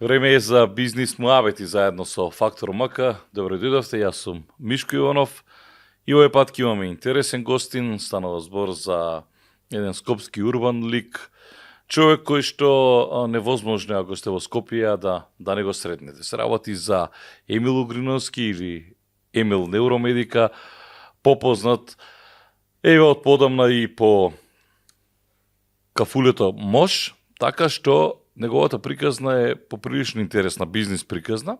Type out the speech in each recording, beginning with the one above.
Време е за бизнис муабети заедно со Фактор МК. Добро дојдовте, јас сум Мишко Иванов. И овој пат ќе имаме интересен гостин, станува збор за еден скопски урбан лик, човек кој што невозможно ако сте во Скопје да не го сретнете. Се работи за Емил Угриновски или Емил Невромедика, попознат еве од подамна и по кафулето Мош, така што неговата приказна е поприлично интересна бизнис приказна.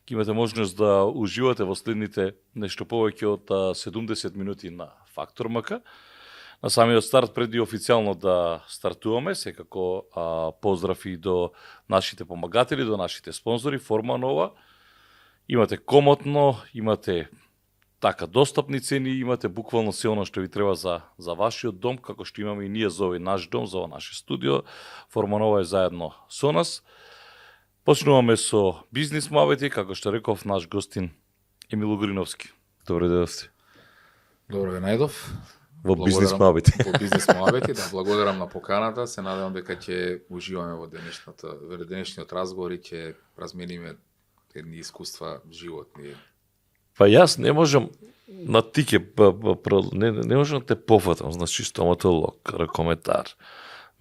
Ќе имате можност да уживате во следните нешто повеќе од 70 минути на Фактор МК. На самиот старт, преди официјално да стартуваме, секако поздрав и до нашите помагатели, до нашите спонзори, Форма Нова. Имате комотно, имате така достапни цени, имате буквално се оно што ви треба за вашиот дом, како што имаме и ние за овој наш дом, за овој наше студио. Форма Нова е заедно со нас. Почнуваме со бизнис муабети, како што реков наш гостин Емил Угриновски. Добре дојдовте. Добро ве најдов. Во бизнис муабети. Во бизнис муабети, да, благодарам на поканата. Се надевам дека ќе уживаме во денешниот разговор и ќе размениме едни искуства животни. Па јас не можам на тике, не можам да те пофатам, значи стоматолог, ракометар,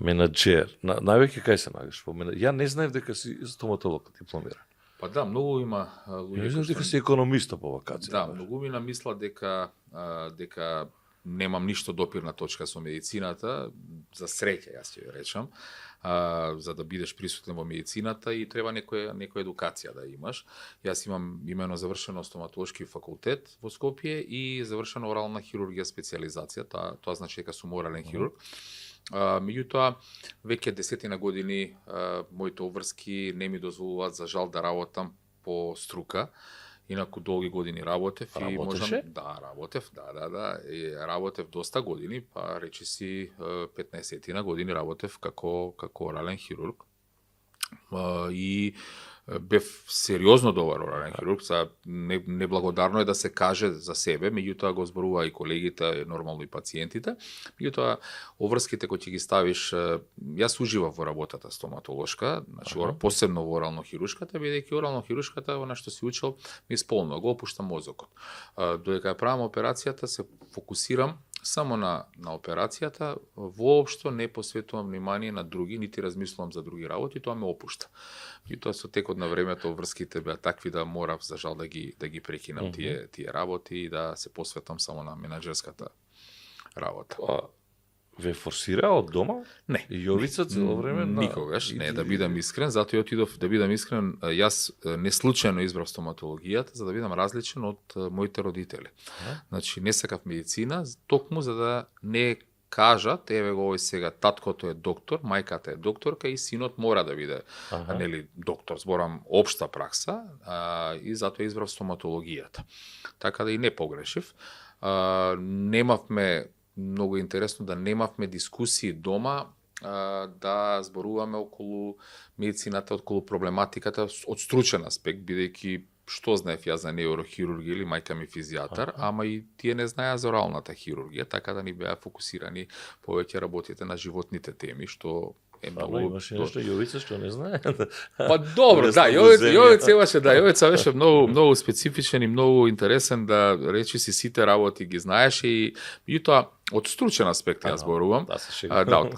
менаџер. Највеќе кај се најдеш во мене? Ја не знаев дека си стоматолог дипломиран. Па да, многу има луѓе. Не знаеш дека си економиста по вакација. Да, многу ми намисла дека немам ништо допирна точка со медицината, за среќа јас ќе ја речам. За да бидеш присутен во медицината и треба некоја едукација да имаш. Јас имам имено завршено стоматолошки факултет во Скопје и завршено орална хирургија специјализација, тоа значи дека сум орален хирург. Меѓутоа, веќе 10 години моите обврски не ми дозволуваат за жал да работам по струка. Инаку долги години работев и можам работев, и работев доста години, па речи си 15 години работев како орален хирург. И бев сериозно добар орален хирург, неблагодарно е да се каже за себе, меѓутоа го зборува и колегите, нормално и пациентите. Меѓутоа обврските кои ќе ги ставиш, јас уживав во работата стоматолошка, значи посебно во орално хируршката, бидејќи орално хируршката во што си учел ми исполнува, го опушта мозокот. Додека ја правам операцијата се фокусирам само на операцијата, воопшто не посветувам внимание на други, нити размислувам за други работи, тоа ме опушта. И тоа со текот на времето врските беа такви да морав за жал да ги прекинам тие работи и да се посветам само на менаџерската работа. Ве форсира од дома? Не. Јовица цело време? Никогаш, не, да бидам искрен, затоа ја отидов, да бидам искрен, јас не случајно избрав стоматологијата, за да бидам различен од моите родители. Значи, не сакав медицина, токму за да не кажат, еве го овој сега, таткото е доктор, мајката е докторка и синот мора да биде нели доктор, зборам општа пракса, и затоа избрав стоматологијата. Така да и не погрешив. Немавме многу интересно да немавме дискусии дома, да зборуваме околу медицината, околу проблематиката од стручен аспект, бидејќи што знаев јас за неурохирургија или мајка ми физијатар, ама и тие не знаеа за оралната хирургија, така да ни беа фокусирани повеќе работите на животните теми, што е многу... Ама имаше нешто Јовица што не знае. Па добро, да, Јовица беше многу специфичен и многу интересен, да речи си сите работи ги знаеше и меѓутоа од стручен аспект јас зборувам.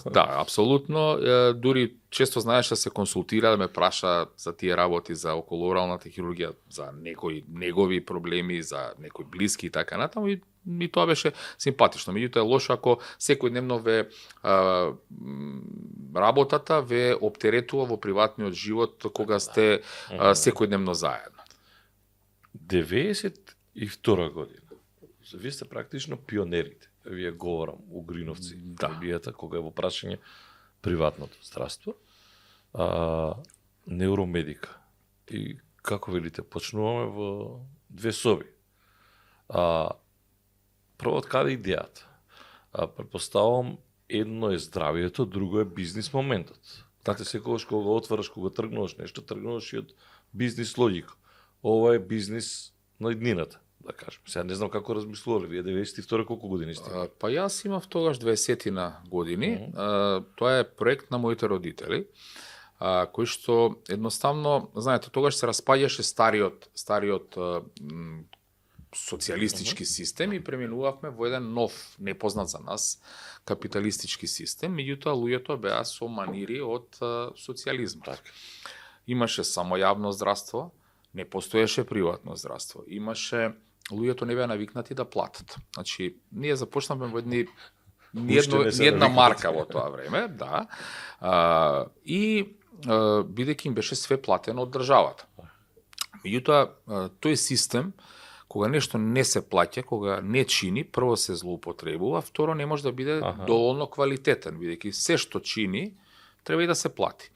Да, апсолутно, дури често знаеш да се консултира, да ме праша за тие работи за околу оралната хирургија, за некои негови проблеми, за некои блиски и така натаму и тоа беше симпатично. Меѓутоа е лошо ако секојдневно ве работата ве оптеретува во приватниот живот кога сте секојдневно заедно. 92 година. Вие сте практично пионерите. Вие говорам Угриновци, бијата кога е во прашање приватното здравство, невромедика. И како велите, почнуваме во две соби. Прво, од каде идејата? Предпоставувам, едно е здравието, друго е бизнис моментот. Така секогаш кога го отвараш, кога тргнуваш нешто, тргнуваш и од бизнис логика. Ова е бизнис на иднината, да кажем. Сега не знам како размислували, вие 92 колку години сте? Па јас имав тогаш 20 години. Тоа е проект на моите родители. кој што едноставно, знаете, тогаш се распаѓаше стариот социјалистички систем и преминувавме во еден нов, непознат за нас, капиталистички систем, меѓутоа луѓето беа со манири од социјализмот. Имаше само јавно здравство, не постоеше приватно здравство. Луѓето не беа навикнати да платат. Значи, ние започнавме во ни една марка во тоа време, да. Бидејќи им беше све платено од државата. Меѓутоа, тој систем, кога нешто не се плаќа, кога не чини, прво се злоупотребува, второ не може да биде доволно квалитетен, бидејќи се што чини треба и да се плати.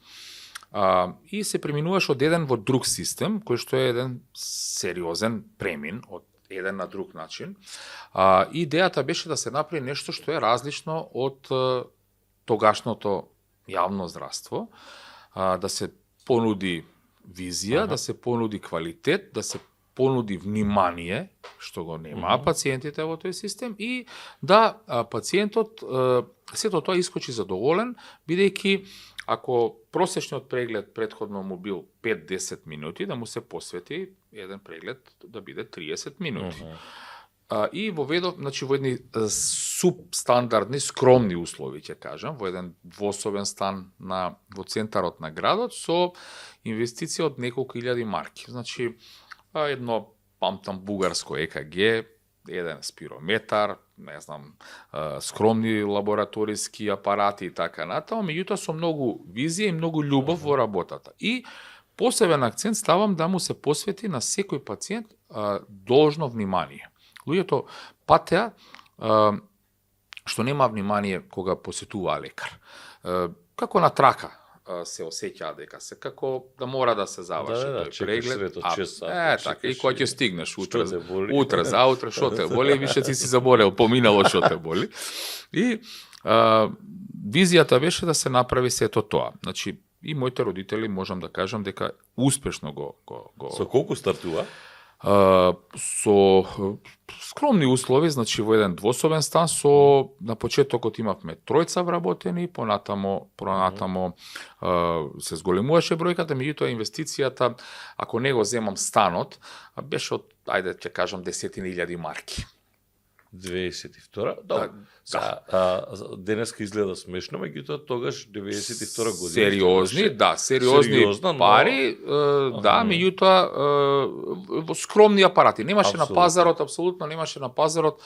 И се преминуваш од еден во друг систем, кој што е еден сериозен премин од еден на друг начин. Идејата беше да се направи нешто што е различно од тогашното јавно здравство, да се понуди визија, да се понуди квалитет, да се понуди внимание, што го нема пациентите во тој систем, и да пациентот сето тоа искочи задоволен, бидејќи ако просечниот преглед претходно му бил 5-10 минути, да му се посвети еден преглед да биде 30 минути. И значи, во едни субстандардни, скромни услови, ќе кажам, во еден двособен стан во центарот на градот со инвестиција од неколку илјади марки. Значи, едно, памтам, бугарско ЕКГ, еден спирометар, не знам, скромни лабораториски апарати и така натаму, меѓутоа со многу визија и многу љубов во работата. И посебен акцент ставам да му се посвети на секој пациент должно внимание. Луѓето патеа што нема внимание кога посетуваа лекар. Како на трака се осеќаа дека се како да мора да се заврши тој преглед. Така, и кога ќе стигнеш утре, заутре, што те боли, више ти си заборел, поминало што те боли. И визијата беше да се направи сето тоа. Значи, и моите родители можам да кажам дека успешно го Со колку стартува? Со скромни услови, значи во еден двособен стан, на почетокот имавме тројца вработени, понатамо се зголемуваше бројката, меѓутоа инвестицијата, ако не го земам станот, беше од, ајде ќе кажам, 10.000 марки. 92. Да. Денеска изгледа смешно, меѓутоа тогаш 92 година. Сериозни пари, меѓутоа во скромни апарати. Немаше на пазарот, апсолутно немаше на пазарот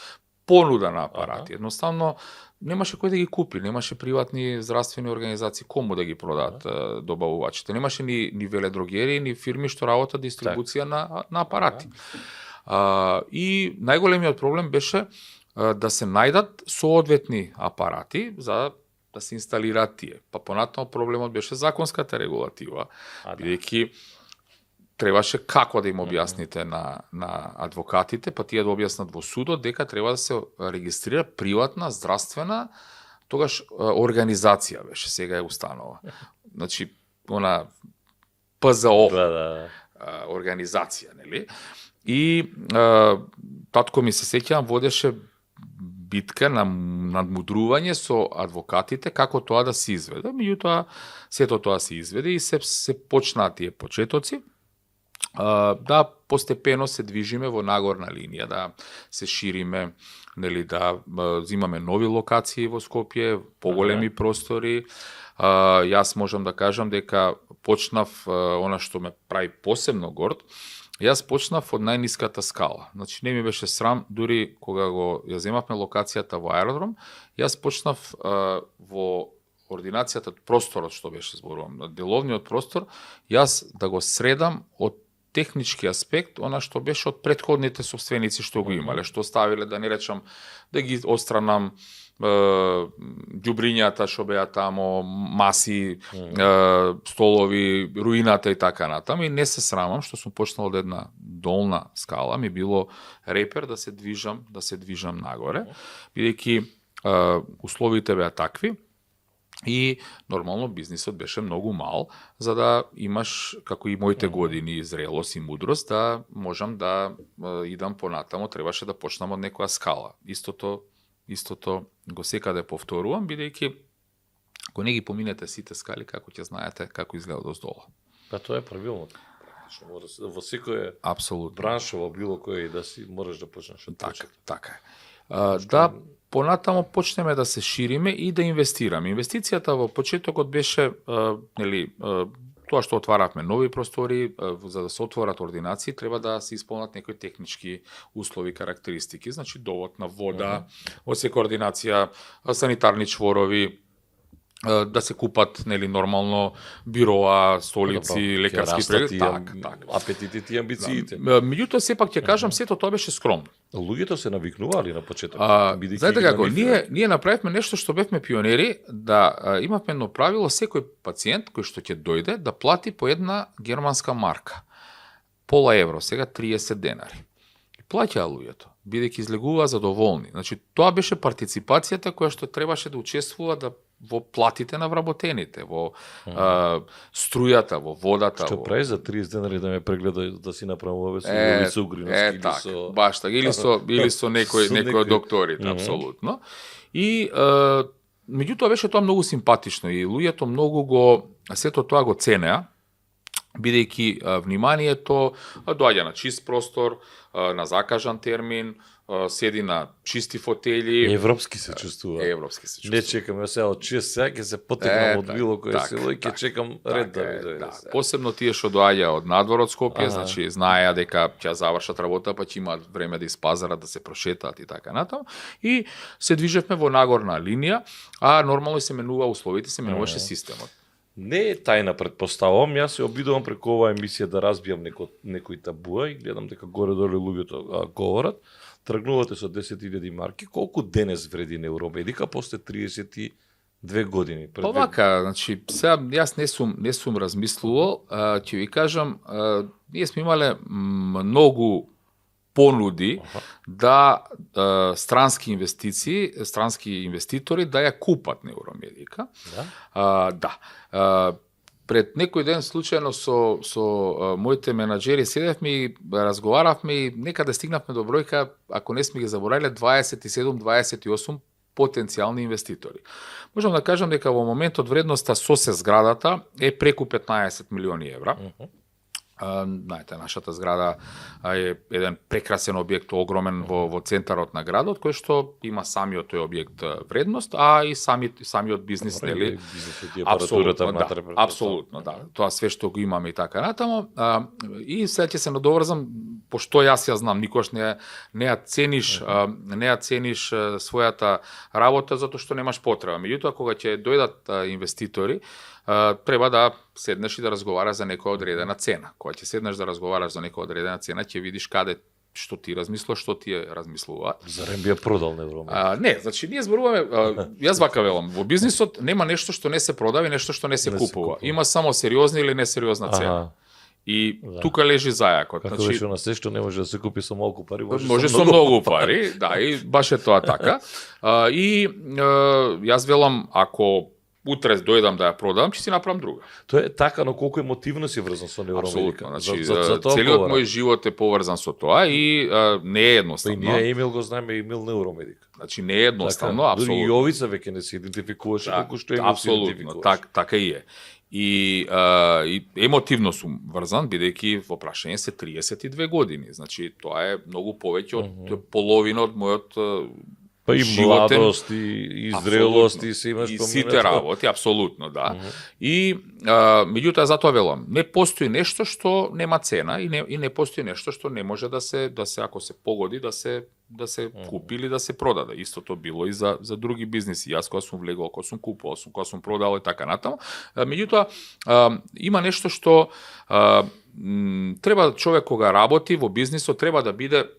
понуда на апарати. Едноставно немаше кој да ги купи, немаше приватни здравствени организации кому да ги продаат добавувачите. Немаше ни веледрогери, ни фирми што работат дистрибуција на апарати. И најголемиот проблем беше да се најдат соодветни апарати за да се инсталираат тие. Па понатаму проблемот беше законската регулатива, бидејќи требаше како да им објасните на адвокатите, па тие да објаснат во судот дека треба да се регистрира приватна здравствена тогаш организација беше, сега е установа. Значи, она ПЗО организација, нели? И татко ми се сеќавам водеше битка на надмудрување со адвокатите како тоа да се изведе. Меѓутоа сето тоа се изведе и се почнаа тие почетоци да постепено се движиме во нагорна линија, да се шириме, нели, да имаме нови локации во Скопје, поголеми простори. Јас можам да кажам дека почнав она што ме прави посебно горд. Јас почнав од најниската скала. Значи, не ми беше срам, дури кога ја земавме локацијата во аеродром, јас почнав во ординацијата, просторот што беше зборувам, деловниот простор, јас да го средам од технички аспект, она што беше од претходните собственици што го имале, што оставиле, да не речам, да ги отстранам ѓубрињата што беа тамо, маси, столови, руината и така натаму, и не се срамам што сум почнал од една долна скала, ми било репер да се движам нагоре, бидејќи условите беа такви и нормално бизнисот беше многу мал, за да имаш, како и моите години, зрелост и мудрост, да можам да идам понатамо, требаше да почнам од некоја скала. Истото го секаде повторувам, бидејќи Ако не ги поминете сите скали, како ќе знаете како изгледа доздолу. Па тоа е правилно. Во секој Апсолутно. бранш, во било кој да си можеш да почнеш од Така, почеток. така е. Да понатамо почнеме да се шириме и да инвестираме. Инвестицијата во почетокот беше тоа што отваравме нови простори, за да се отворат ординации, треба да се исполнат некои технички услови, карактеристики, значи довод на вода, во секоја ординација, санитарни чворови, да се купат нормално бироа, столици, лекарски преглед, така. Апетитите и амбициите. Меѓутоа сепак ќе кажам, сето тоа беше скромно. Луѓето се навикнували на почеток. Знаете како, ние направивме нешто што бевме пионери, да имавме едно правило, секој пациент кој што ќе дојде да плати по една германска марка. Пола евро, сега 30 денари. И плаќаа луѓето, бидејќи излегуваа задоволни. Значи, тоа беше партиципацијата која што требаше да учествува во платите на вработените, во струјата, во водата. Што прави за 30 денари да ме прегледа, да си направам ове со угриновски или со... Баш така, или со некој од докторите, апсолутно. И меѓутоа беше тоа многу симпатично и луѓето многу сето тоа го ценеа, бидејќи вниманието доаѓа на чист простор, на закажан термин, седи на чисти фотели. Европски се чувствува. Не чекаме сега од 6 сега, ќе се потегнам од било кое село и ќе чекам ред да ми дојде. Посебно тие што доаѓа од надвор од Скопје, значи знаеа дека ќе завршат работа, па ќе имаат време да испазарат, да се прошетаат и така натаму. И се движевме во нагорна линија, а нормално се менува условите, се менуваше системот. Не е тајна, предпоставувам, јас се обидувам преку оваа емисија да разбијам некој табуа и гледам дека горе-долу луѓето говорат. Тргнувате со 10.000 марки, колку денес вреди Неуромедика после 32 години? Овака, значи, сега јас не сум размислувал, ќе ви кажам, ние сме имале многу понуди да странски инвеститори да ја купат Неуромедика. Да. Пред некој ден случајно со моите менаџери седевме и разговаравме и некаде стигнавме до бројка, ако не сме ги заборавиле, 27-28 потенцијални инвеститори. Можам да кажам дека во моментот вредноста со се зградата е преку 15 милиони евра. Знаете, нашата зграда е еден прекрасен објект, огромен во центарот на градот, кој што има самиот тој објект вредност, а и самиот бизнес, нели? Апсолутно, да. Тоа све што го имаме и така натаму. И сега ќе се надоврзам, пошто јас ја знам, никош не ја цениш својата работа затоа што немаш потреба. Меѓутоа, кога ќе дојдат инвеститори, треба да седнеш и да разговараш за некоја одредена цена. Кога ќе седнеш да разговараш за некоја одредена цена, ќе видиш каде што ти размислуваш, што тие размислуваат. Зарем би ја продал Неуромедика? Не, значи ние зборуваме, јас вака велам, во бизнисот нема нешто што не се продава и нешто што не се купува. Има само сериозна или несериозна цена. И тука лежи зајакот. Како беше на се што не може да се купи со малку пари, може со многу пари, да, и баш е тоа така. И јас велам, ако утре дојдам да ја продам, ќе си направам друга. Тоа е така, но колку емотивно си врзан со Неуромедика. Значи, целиот мој живот е поврзан со тоа и не е едноставно. И ние Емил го знаеме, Емил Неуромедика. Значи не е едноставно, така, апсолутно. И Јовица веќе не се идентификуваше колку што Емил се идентификуваше. Така и е. И емотивно сум врзан, бидејќи во прашање се 32 години. Значи, тоа е многу повеќе од половина од мојот па и младост, и зрелост, и се имаш и сите работи, апсолутно, да. И меѓутоа затоа велам, не постои нешто што нема цена и не постои нешто што не може да се ако се погоди да се купи или да се продаде. Истото било и за други бизниси. Јас кога сум влегол, кога сум купувал, кога сум продавал и така натаму. Меѓутоа има нешто што треба човек кога работи во бизнисот треба да биде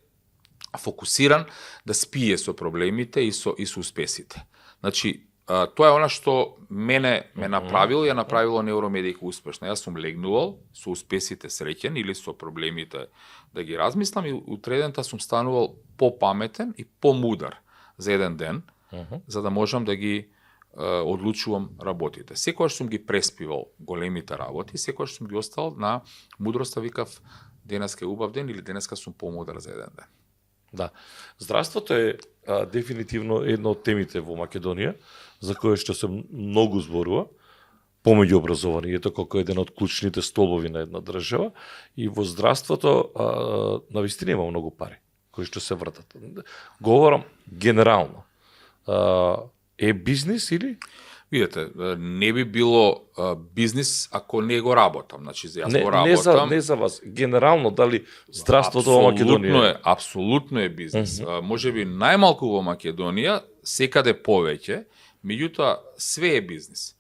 фокусиран да спие со проблемите и со успесите. Значи, тоа е она што ме направило, ја направило Неуромедика успешна. Јас сум легнувал со успесите среќен или со проблемите да ги размислам и утредента сум станувал попаметен и помудар за еден ден, за да можам да ги одлучувам работите. Секогаш сум ги преспивал големите работи, секогаш сум ги оставал на мудроста, викав денеска е убав ден или денеска сум помудар за еден ден. Да. Здравството е дефинитивно една од темите во Македонија, за која што се многу зборува, помеѓу образованието како еден од клучните столбови на една држава, и во здравството навистина има многу пари кои што се вртат. Говорам генерално. Е бизнис или? Видете, не би било бизнис ако не го работам. Значи, јас го работам. Не за вас. Генерално, дали здравството во Македонија? Апсолутно е бизнис. Може би најмалку во Македонија, секаде повеќе, меѓутоа све е бизнис.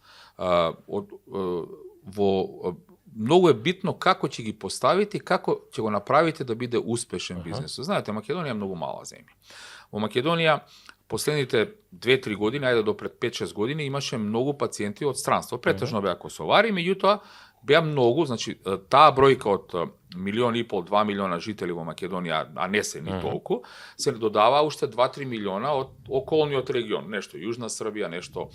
Многу е битно како ќе ги поставите, како ќе го направите да биде успешен бизнис. Знаете, Македонија е многу мала земја. Во Македонија последните 2-3 години, ајде до пред 5-6 години, имаше многу пациенти од странство. Претежно беа косовари, меѓутоа беа многу, значи таа бројка од 1,5-2 милиона жители во Македонија, а не се ни толку, се додава уште 2-3 милиона од околниот регион, нешто Јужна Србија, нешто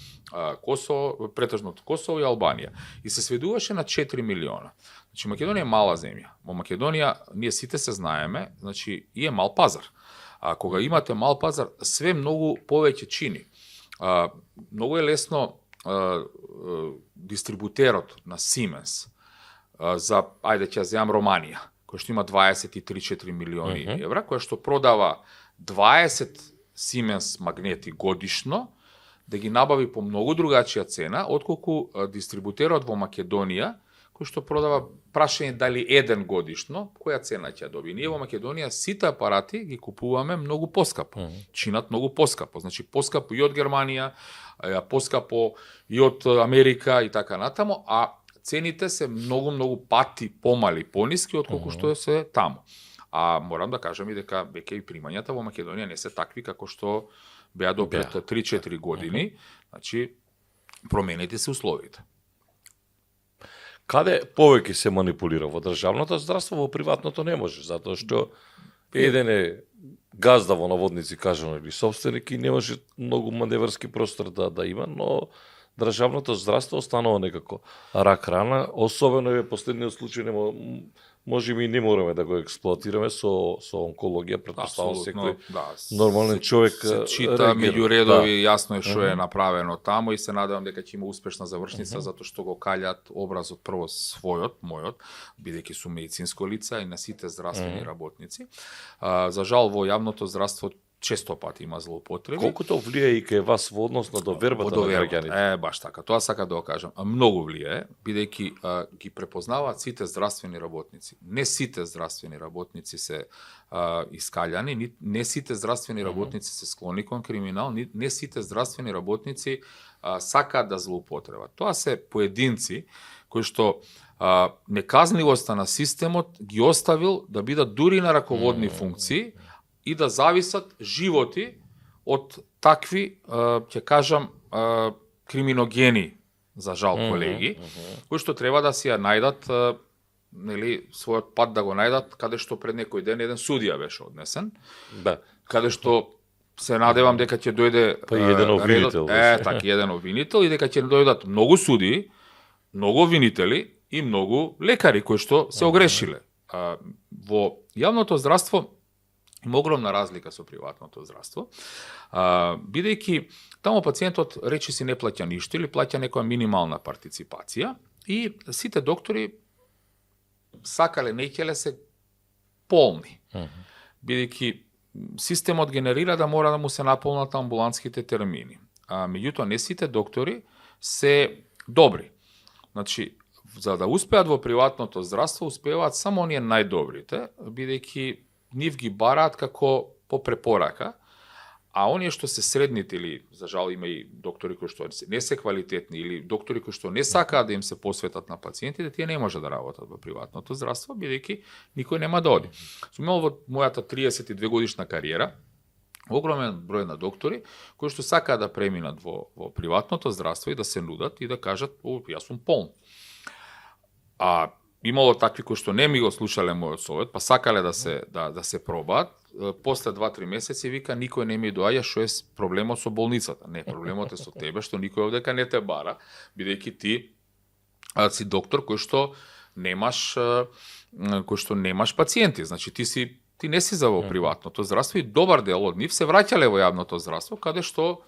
Косово, претежно од Косово и Албанија. И се сведуваше на 4 милиона. Значи Македонија е мала земја. Во Македонија ние сите се знаеме, значи и е мал пазар. А кога имате мал пазар, све многу повеќе чини. Многу е лесно дистрибутерот на Siemens за, ајде ќе земам Романија, кој што има 23-4 милиони евра, кој што продава 20 Siemens магнети годишно, да ги набави по многу другачија цена, отколку дистрибутерот во Македонија, кој што продава прашање дали еден годишно, која цена ќе доби. Ние во Македонија сите апарати ги купуваме многу поскапо. Чинат многу поскапо. Значи поскапо и од Германија, поскапо и од Америка и така натаму, а цените се многу пати помали, пониски отколку што се таму. А морам да кажам и дека веќе и примањата во Македонија не се такви како што беа до пред 3-4 години. Значи промените се условите. Каде повеќе се манипулира? Во државното здравство, во приватното не може, затоа што еден е газда во наводници кажано или собственик и не може многу маневрски простор да има, но државното здравство останува некако рак рана, особено е последниот случај, може би не мораме да го експлоатираме со онкологија, претпоставувам секој нормален човек се чита меѓу редови, јасно е што е направено таму и се надевам дека ќе има успешна завршница затоа што го калјат образот прво својот, мојот, бидејќи сум медицинско лице и на сите здравствени работници. За жал во јавното здравство често пати има злоупотреби. Колку тоа влијае и кај вас во однос на довербата на граѓаните? Баш така. Тоа сака да го кажам. Многу влијае, бидејќи ги препознаваат сите здравствени работници. Не сите здравствени работници се искаљани, не сите здравствени работници се склони кон криминал, не сите здравствени работници сакаат да злоупотребат. Тоа се поединци кои што неказнивоста на системот ги оставил да бидат дури на раководни функции и да зависат животи од такви, ќе кажам, криминогени, за жал, колеги, кои што треба да си ја најдат, нели, својот пат да го најдат, каде што пред некој ден еден судија беше однесен, каде што се надевам дека ќе дојде еден обвинител. Така, еден обвинител и дека ќе дојдат многу судии, многу обвинители и многу лекари кои што се огрешиле. Во јавното здравство има огромна разлика со приватното здравство, бидејќи таму пациентот речиси не плаќа ништо или плаќа некоја минимална партиципација и сите доктори сакале не ќеле се полни. Бидејќи системот генерира да мора да му се наполнат амбулантските термини. Меѓутоа не сите доктори се добри. Значи, за да успеат во приватното здравство, успеvaат само оние најдобрите, бидејќи нив ги бараат како по препорака, а оние што се средните или, за жал, има и доктори кои што не се квалитетни или доктори кои што не сакаат да им се посветат на пациентите, тие не може да работат во приватното здравство, бидејќи никој нема да оди. Сум имал во мојата 32 годишна кариера огромен број на доктори кои што сакаат да преминат во приватното здравство и да се нудат и да кажат, јас сум полн. Имало такви кои што не ми го слушале мојот совет, па сакале да се пробаат, после 2-3 месеци вика никој не ми доаѓа, што е проблемот со болницата. Не, проблемот е со тебе што никој овдека не те бара, бидејќи ти си доктор кој што немаш пациенти. Значи ти си ти не си за во приватното здравство и добар дел од нив се враќале во јавното здравство, каде што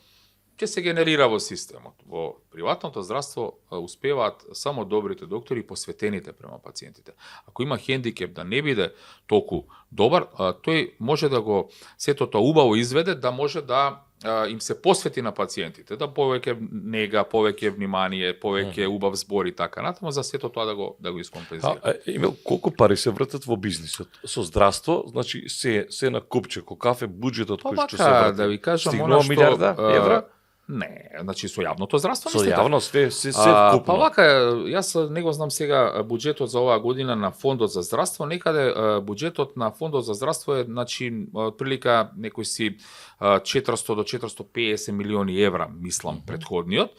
ќе се генерира во системот. Во приватното здравство успеваат само добрите доктори и посветените према пациентите. Ако има хендикеп да не биде толку добар, тој може да го сето тоа убаво изведе, да може да им се посвети на пациентите, да повеќе нега, повеќе внимание, повеќе убав збор и така натаму, за сето тоа да го искомпензира. Емил, колку пари се вртат во бизнисот? Со здравство, значи се на купче, кафе, буџетот кој што се врти. Да ви кажам, стигнува милиарда евра? Не, значи со јавното здравство Со јавно се вкупно. Па вака, јас не го знам сега буџетот за оваа година на фондот за здравство, некаде буџетот на фондот за здравство е, значи, отприлика некој си 400 до 450 милиони евра, мислам, предходниот.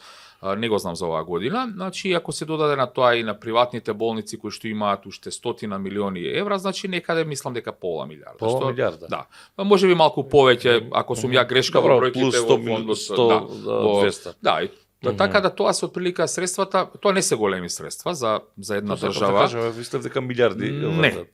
Не го знам за оваа година. Значи, ако се додаде на тоа и на приватните болници кои што имаат уште 100 милиони евра, значи некаде мислам дека пола милиарда. Пола милиарда? Да. Може би малку повеќе, ако сум ја грешка во бројките во фондот. 100, 200. Да, така да тоа се отприлика средствата, тоа не се големи средства за една држава. Да кажеме, мислев дека милиарди.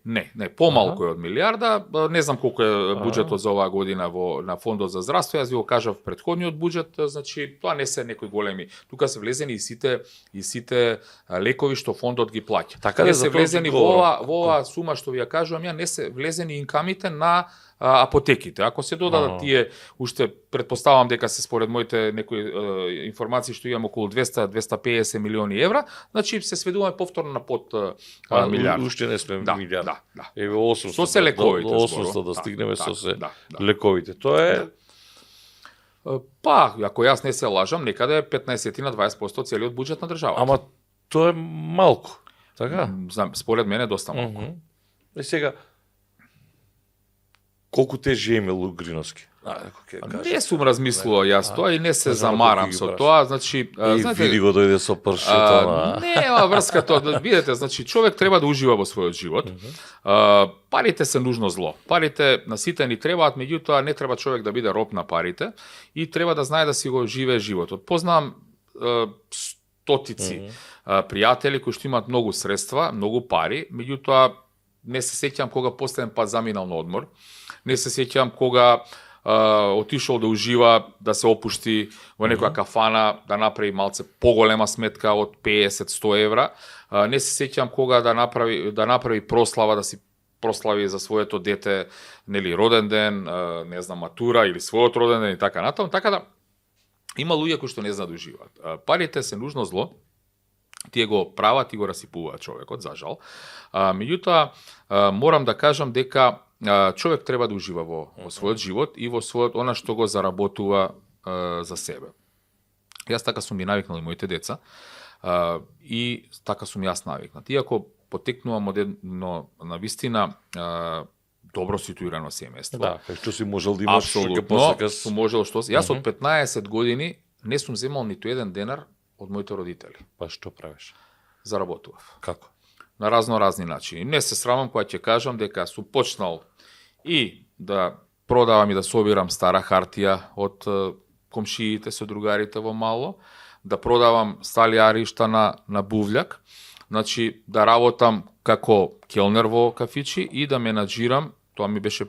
Не, помалку е од милиарда. Не знам колку е буџетот за оваа година на фондот за здравство. Јас ви го кажав предходниот буџет, значи тоа не се некои големи. Тука се влезени и сите лекови што фондот ги плаќа. Така не се влезени во оваа сума што ви ја кажувам, не се влезени инкамите на апотеките. Ако се додадат тие, уште предпоставам дека се според моите некои информации што имам околу 200-250 милиони евра, значи се сведуваме повторно на под милиард. Уште не сме милиард. Да. Еве 800. Со се лековите. 800 да стигнеме со се лековите. Тоа е... Па, ако јас не се лажам, некаде 15 на 20% целиот буџет на државата. Ама тоа е малку. Така? Според мене доста малку. Сега, колку тежи Емил Угриновски? Не сум размислувал јас тоа и не се замарам со тоа, значи, знаете, види го дојде со пршето. Нема врска тоа, видите, значи човек треба да ужива во својот живот. Парите се нужно зло. Парите на сите ни требаат, меѓутоа не треба човек да биде роб на парите и треба да знае да си го живее животот. Познавам стотици пријатели кои што имаат многу средства, многу пари, меѓутоа не се сеќам кога последен пат заминал на одмор. Не се сеќам кога отишол да ужива, да се опушти во некоја кафана, да направи малце поголема сметка од 50-100 евра. Не се сеќам кога да направи прослава, да си прослави за своето дете, нели, роден ден, не знам, матура или својот роден ден и така натаму. Така да има луѓе кои што не знаат да уживаат. Парите се нужно зло. Тие го прават и го расипуваат човекот, за жал. Меѓутоа, морам да кажам дека човек треба да ужива во својот живот и во својот она што го заработува за себе. Јас така сум ги навикнал и моите деца и така сум јас навикнат. Иако потекнувам од едно навистина добро ситуирано семејство. Да, што си можел да имаш што ќе посакаш. Сум можел што си. Јас од 15 години не сум земал ниту еден денар од моите родители. Па што правиш? Заработував. Како? На разни начини. Не се срамам кога ќе кажам дека сум почнал и да продавам и да собирам стара хартија од комшиите со другарите во мало, да продавам стали аришта на бувљак, значи да работам како келнер во кафичи и да менаџирам, тоа ми беше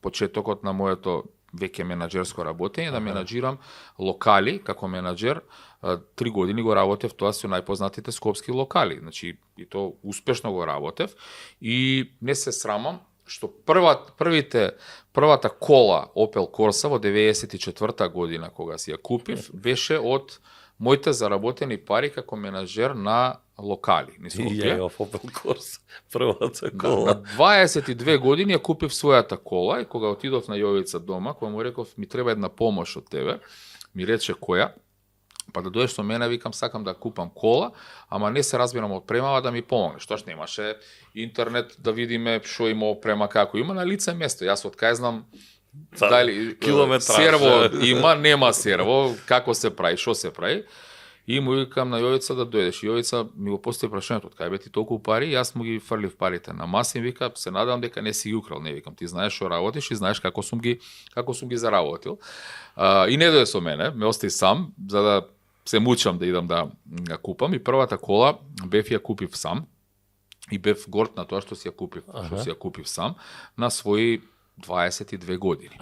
почетокот на моето веќе менаџерско работење, да менаџирам локали како менаџер. 3 години го работев тоа со најпознатите скопски локали, значи и то успешно го работев и не се срамам што првата кола Opel Corsa во 94 година кога си ја купив беше од моите заработени пари како менаџер на локали. И ја Opel Corsa, првата кола. На 22 години ја купив својата кола и кога отидов на Јовица дома, кога му реков ми треба една помош од тебе, ми рече која. Па да дојдеш со мене, викам, сакам да купам кола, ама не се разбирам од премава да ми помогне. Штош немаше интернет да видиме што има опрема, како има на лице место. Јас од кај знам дали серво има, нема серво, како се прави, што се прави. И му викам на Јовица да дојдеш. Јовица ми го постави прашањето, од кај бе ти толку пари, јас му ги фрлив парите на маса и вика, се надам дека не си ги украл. Не, викам, ти знаеш што работиш и знаеш како сум ги заработил. И не дојде со мене, ме остави сам, за да се мучам да идам да купам. И првата кола, беф ја купив сам. и бев горд на тоа што си ја купив сам на своји 22 години.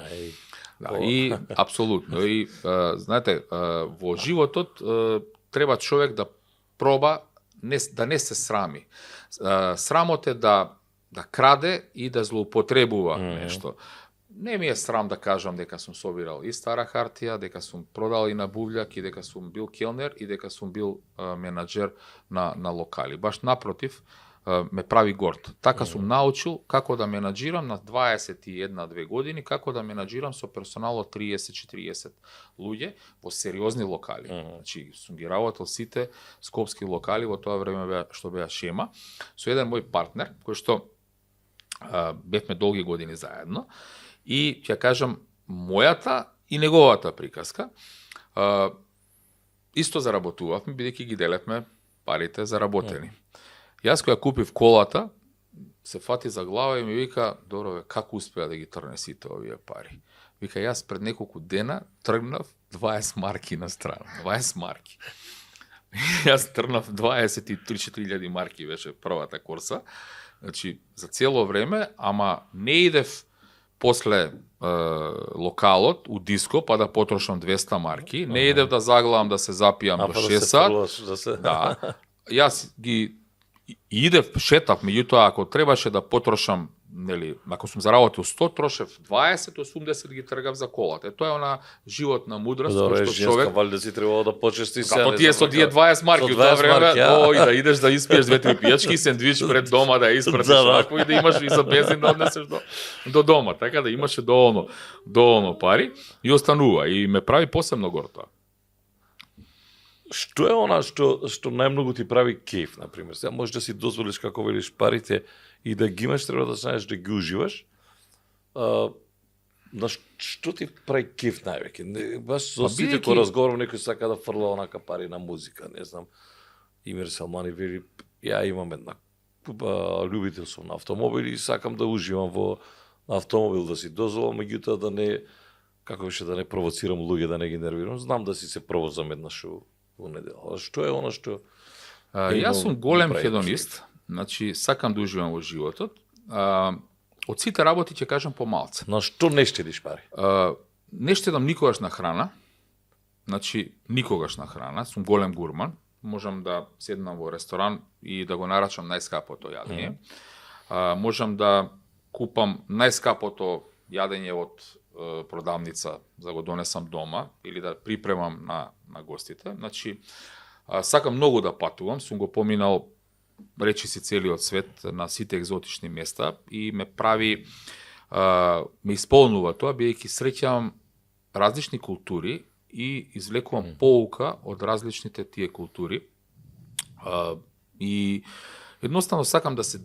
Да, и апсолутно. И знаете, во животот треба човек да проба да не се срами. Срамот е да краде и да злоупотребува нешто. Не ми е срам да кажам дека сум собирал и стара хартија, дека сум продал и на бувљак, и дека сум бил келнер, и дека сум бил менаџер на локали. Баш напротив, ме прави горд. Така сум научил како да менаџирам на 21-2 години, како да менаџирам со персонал од 30-40 луѓе во сериозни локали. Значи, сум ги работел сите скопски локали во тоа време што беа Шема, со еден мој партнер, кој што бевме долги години заедно, и ќе кажам, мојата и неговата приказка, исто заработувавме, бидејќи ги делевме парите заработени. Јас која купив колата, се фати за глава и ми вика, добро, како успеа да ги трне сите овие пари? Вика, јас пред неколку дена тргнав 20 марки на страна. 20 марки. Јас тргнав 23-4 марки, беше првата курса. Значи, за цело време, ама не идев после локалот у диско, па да потрошам 200 марки. Не идев да заглавам да се запијам до 6 сат. Да. Јас ги идев, шетав, меѓутоа ако требаше да потрошам, нели, ако сум заработил 100, трошев 20, 80 ги тргав за колата. Тоа е она животна мудрост кој што човек валјда си требало да почести се. Зато тие со тие 20 марки во тоа време, и да идеш да испиеш 2-3 пијачки, сендвич пред дома да ја испратиш вако и да имаш и за бензин да однесеш до дома, така да имаше доволно пари и останува и ме прави посебно горд тоа. Што е она што најмногу ти прави кеф, на пример? Сега можеш да си дозволиш, како велиш, парите и да ги имаш, треба да знаеш да ги уживаш. На што ти прави кеф највеќе? Баш со сите кои разговарам, некој сака да фрла онака пари на музика, не знам. Имир Салмани вели, ја имам една љубител сум на автомобили и сакам да уживам во автомобил, да си дозволам, меѓутоа да не, како беше, да не провоцирам луѓе, да не ги нервирам. Знам да си се провозам еднаш во недела. Што е она што... Јас сум голем хедонист, значи сакам да уживам во животот. Од сите работи ќе кажам помалце. На што не штедиш пари? Не штедам никогаш на храна. Значи никогаш на храна, сум голем гурман. Можам да седнам во ресторан и да го нарачам најскапото јадење. Можам да купам најскапото јадење од продавница за да го донесам дома или да припремам на гостите. Значи, сакам многу да патувам, сум го поминал речи си целиот свет на сите екзотични места и ме прави, ме исполнува тоа, бидејќи среќавам различни култури и извлекувам поука од различните тие култури. И едноставно сакам да се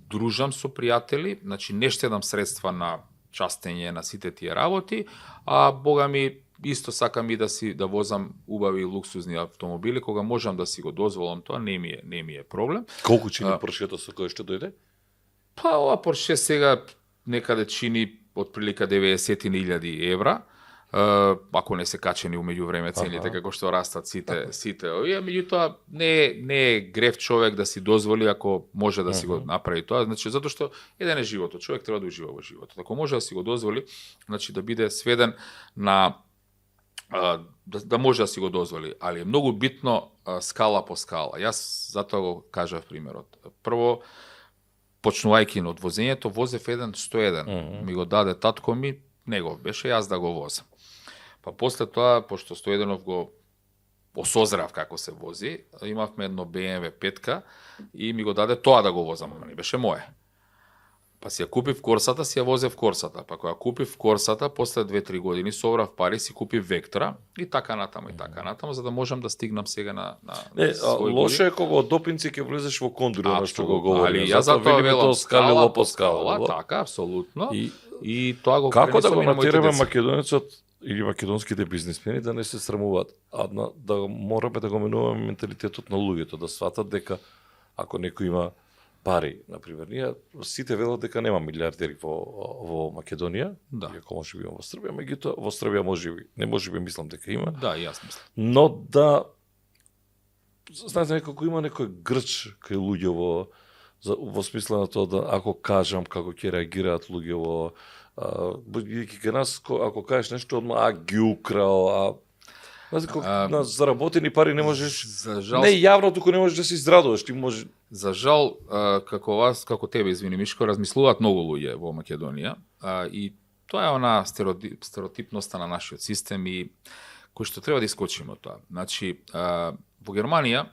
дружам со пријатели, значи не штедам средства на частење на сите тие работи, а бога ми исто сакам и да возам убави луксузни автомобили, кога можам да си го дозволам тоа, не ми е проблем. Колку чини Поршето со кој што дојде? Па ова Порше сега некаде чини отприлика 90.000 евра. Ако не се качени умеѓу време цените како што растат сите овие, меѓутоа не е грев човек да си дозволи ако може да си го направи тоа, значи затоа што еден е животот, човек треба да ужива во животот. Ако може да си го дозволи, значи да биде сведен на да може да си го дозволи, али е многу битно скала по скала. Јас затоа го кажав примерот. Прво, почнувајќи од возењето, возев еден 101, ми го даде татко ми, негов беше, јас да го возам. Па после тоа, пошто 101 го осозрав како се вози, имавме едно BMW 5 и ми го даде тоа да го возам, не беше мое. Па си ја купив Корсата, си ја возев Корсата. Па кога купив Корсата, после 2-3 години собрав пари, си купив Вектора и така натаму, за да можам да стигнам сега на лошо е кога од допинци ќе влезеш во кондури, она што го говори. Јас затоа велам скалило по скала. Така, апсолутно. И тоа го како да го натераме македонецот или македонските бизнисмени да не се срамуваат, а да мораме да го менуваме менталитетот на луѓето, да сватат дека ако некој има пари, например, ние сите велат дека нема милиардери во Македонија, иако може би има во Србија, меѓутоа во Србија не може би мислам дека има. Да, јас мислам. Но да знаете, некако има некој грч кај луѓе во смисла на тоа да ако кажам како ќе реагираат луѓе во бидејќи кај нас ако кажеш нешто одма ги украл, знаеш на заработени пари не можеш За жал, не јавно туку не можеш да се израдуваш, ти може За жал, како вас, како тебе, извини Мишко, размислуваат многу луѓе во Македонија и тоа е она стереотипноста на нашиот систем и кој што треба да искочиме од тоа. Значи, во Германија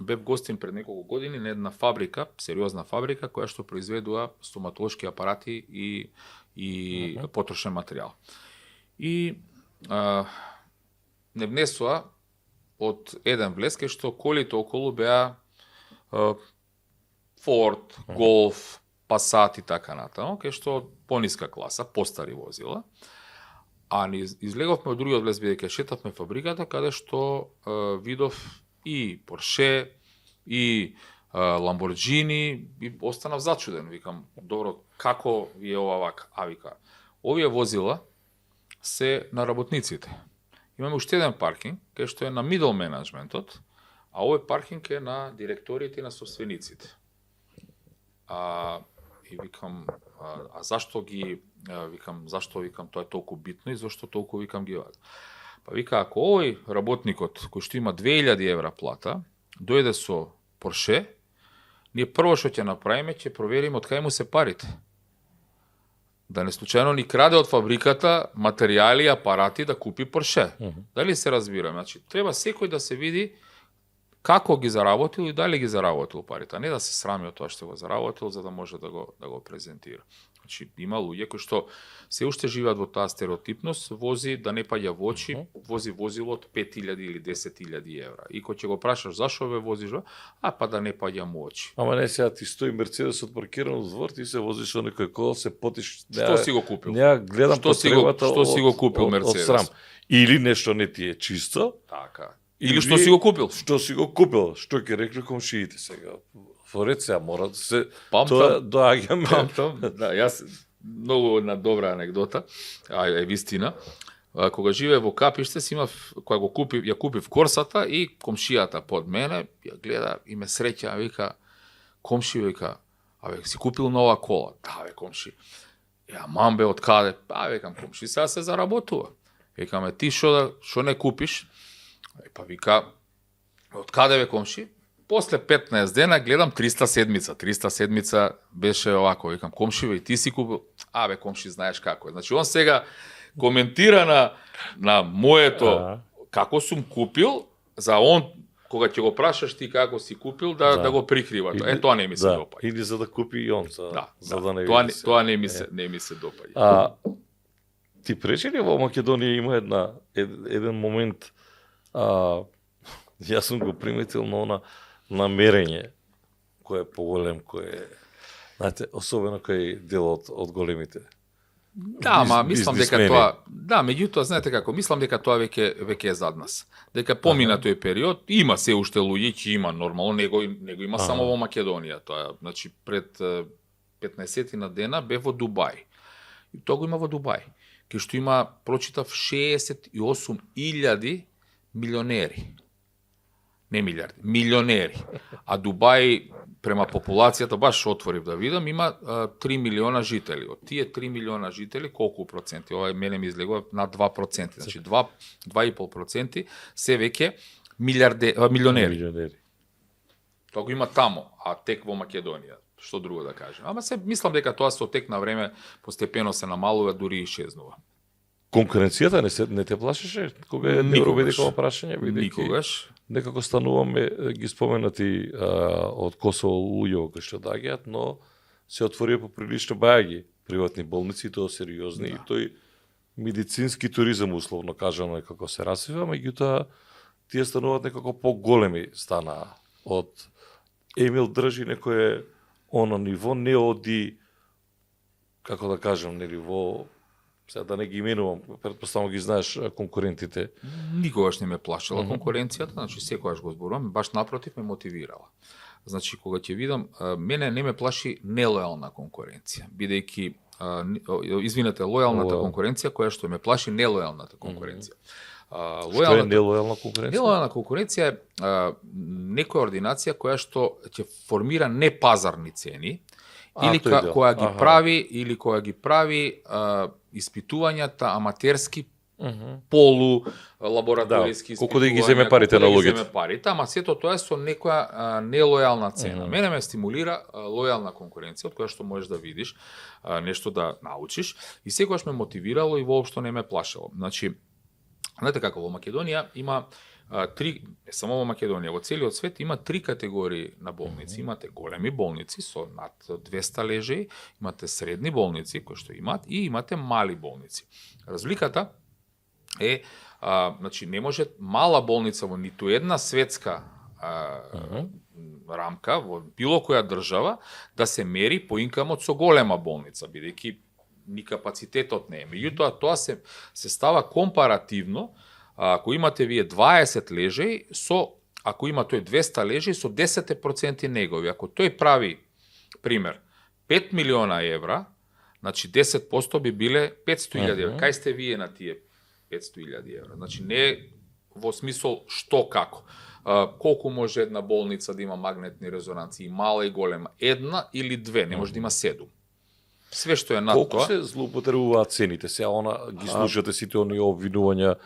бев гостин пред неколку години на една фабрика, сериозна фабрика, која што произведува стоматолошки апарати и потрошен материјал. И не внесоа од еден влез кај што колите околу беа Ford, Golf, Passat и така натаму, кај што пониска класа, постари возила. А ни излеговме од другиот влез бидејќи шетавме фабриката каде што видов и Porsche и Lamborghini и останав зачуден. Викам, добро, како ви е ова вака? А вика, овие возила се на работниците. Имаме уште еден паркинг, кај што е на middle менеджментот, а овој паркинг е на директорите и на собствениците. И викам, зашто ги, викам, тоа е толку битно и зашто толку, викам, ги вада. Па вика, ако овој работникот, кој што има 2000 евра плата, дојде со Порше, ние прво што ќе направиме, ќе провериме од кај му се парите. Да не случајно ни краде од фабриката материјали и апарати да купи Порше. Дали се разбираме? Значи, треба секој да се види како ги заработил и дали ги заработил парите, а не да се срами од тоа што го заработил за да може да го презентира. Значи, има луѓе кои што се уште живеат во таа стереотипност, вози да не паѓа во очи, вози возило од 5000 или 10000 евра. И кој ќе го прашаш зашо ве возиш, па да не паѓа во очи. Ама не сега ти стои Мерцедесот паркиран од двор, ти се возиш со некој кол, се потиш. Што си го купил? Неа гледам потребата што си го купил Мерцедес? Од срам. Или нешто не ти е чисто. Така. Или што си го купил? Што си го купил? Што ќе рекли комшиите сега? Форет сега мора да се Тоа доаѓаме. Да, јас многу една добра анегдота, е вистина. Кога живее во Капиште, кога ја купив Корсата и комшијата под мене ја гледа и ме среќа, вика комши, вика, си купил нова кола? Да, бе, комши. Ја мамбе од каде? Викам, комши, сега се заработува. Викаме, ти што не купиш? Па вика, од каде бе, комши? После 15 дена гледам 300 седмица беше овако, викам, комши, бе, и ти си купил? Бе, комши, знаеш како е. Значи, он сега коментира на моето како сум купил, за он, кога ќе го прашаш ти како си купил, да го прикрива. Тоа не ми се допаѓа. Или за да купи и он, за да не види. Тоа не ми се допаѓа. Ти пречи ли во Македонија има еден момент, јас сум го приметил на она намерење кој е поголем, кој е, знаете, особено кај делот од големите. Да, мислам дека тоа, меѓутоа, знаете како, мислам дека тоа веќе е зад нас. Дека помина тој период, има се уште луѓе, ќе има нормално, него има само во Македонија. Тоа, значи, пред 15 на дена бев во Дубај. И тоа го има во Дубај. Кај што има, прочитав, 68.000 милионери. Не милиарди, милионери. А Дубај, према популацијата, баш отворив да видам, има 3 милиона жители. Од тие 3 милиона жители, колку проценти? Ова мене ми излегува на 2%. Значи 2,5% се веќе милионери. Тоа го има тамо, а тек во Македонија. Што друго да кажем. Ама се мислам дека тоа со тек на време постепено се намалува, дури и исчезнува. Конкуренцијата не те плашеше кога е невробедиково прашање? Никогаш. Некако стануваме ги споменати од Косово луѓе кои што доаѓаат, но се отворија поприлично бајаги приватни болници, и тоа сериозни, и тој медицински туризам условно кажано е како се развива, меѓутоа тие стануваат некако поголеми стана од Емил држи некое оно ниво, не оди, како да кажам, нели во, сега да не ги именувам, претпоставам ги знаеш конкурентите. Никогаш не ме плашила конкуренцијата, значи секогаш го зборувам, баш напротив ме мотивирала. Значи кога ќе видам, мене не ме плаши нелојална конкуренција, бидејќи извинете, лојалната Лојал. конкуренција, која што ме плаши нелојалната конкуренција. Што е нелојална конкуренција? Нелојална конкуренција е некоја ординација која што ќе формира непазарни цени, или која ги прави, или која ги прави испитувањата аматерски, полу лабораториски испитувања, колку да ги земе парите на луѓето. Ама сето тоа е со некоја нелојална цена. Мене ме стимулира лојална конкуренција, од која што можеш да видиш, нешто да научиш, и секогаш ме мотивирало и воопшто не ме плашело. Значи, знаете како, во Македонија има само во Македонија, во целиот свет има 3 категории на болници. Имате големи болници со над 200 лежеи, имате средни болници кои што имаат и имате мали болници. Разликата е, значи, не може мала болница во ниту една светска рамка, во било која држава, да се мери поинкамот со голема болница, бидејќи ни капацитетот не е. Меѓутоа, тоа се става компаративно. Ако имате вие 20 лежеи, ако има тој 200 лежеи, со 10% негови. Ако тој прави, пример, 5 милиона евра, значи 10% би биле 500.000 евра. Кај сте вие на тие 500.000 евра? Значи не во смисол што како. Колку може една болница да има магнетни резонанции, мала и голема? Една или две, не може да има 7. Све што е над тоа. Колку се злоупотребуваат цените? Сега ги слушате сите оние обвинувања,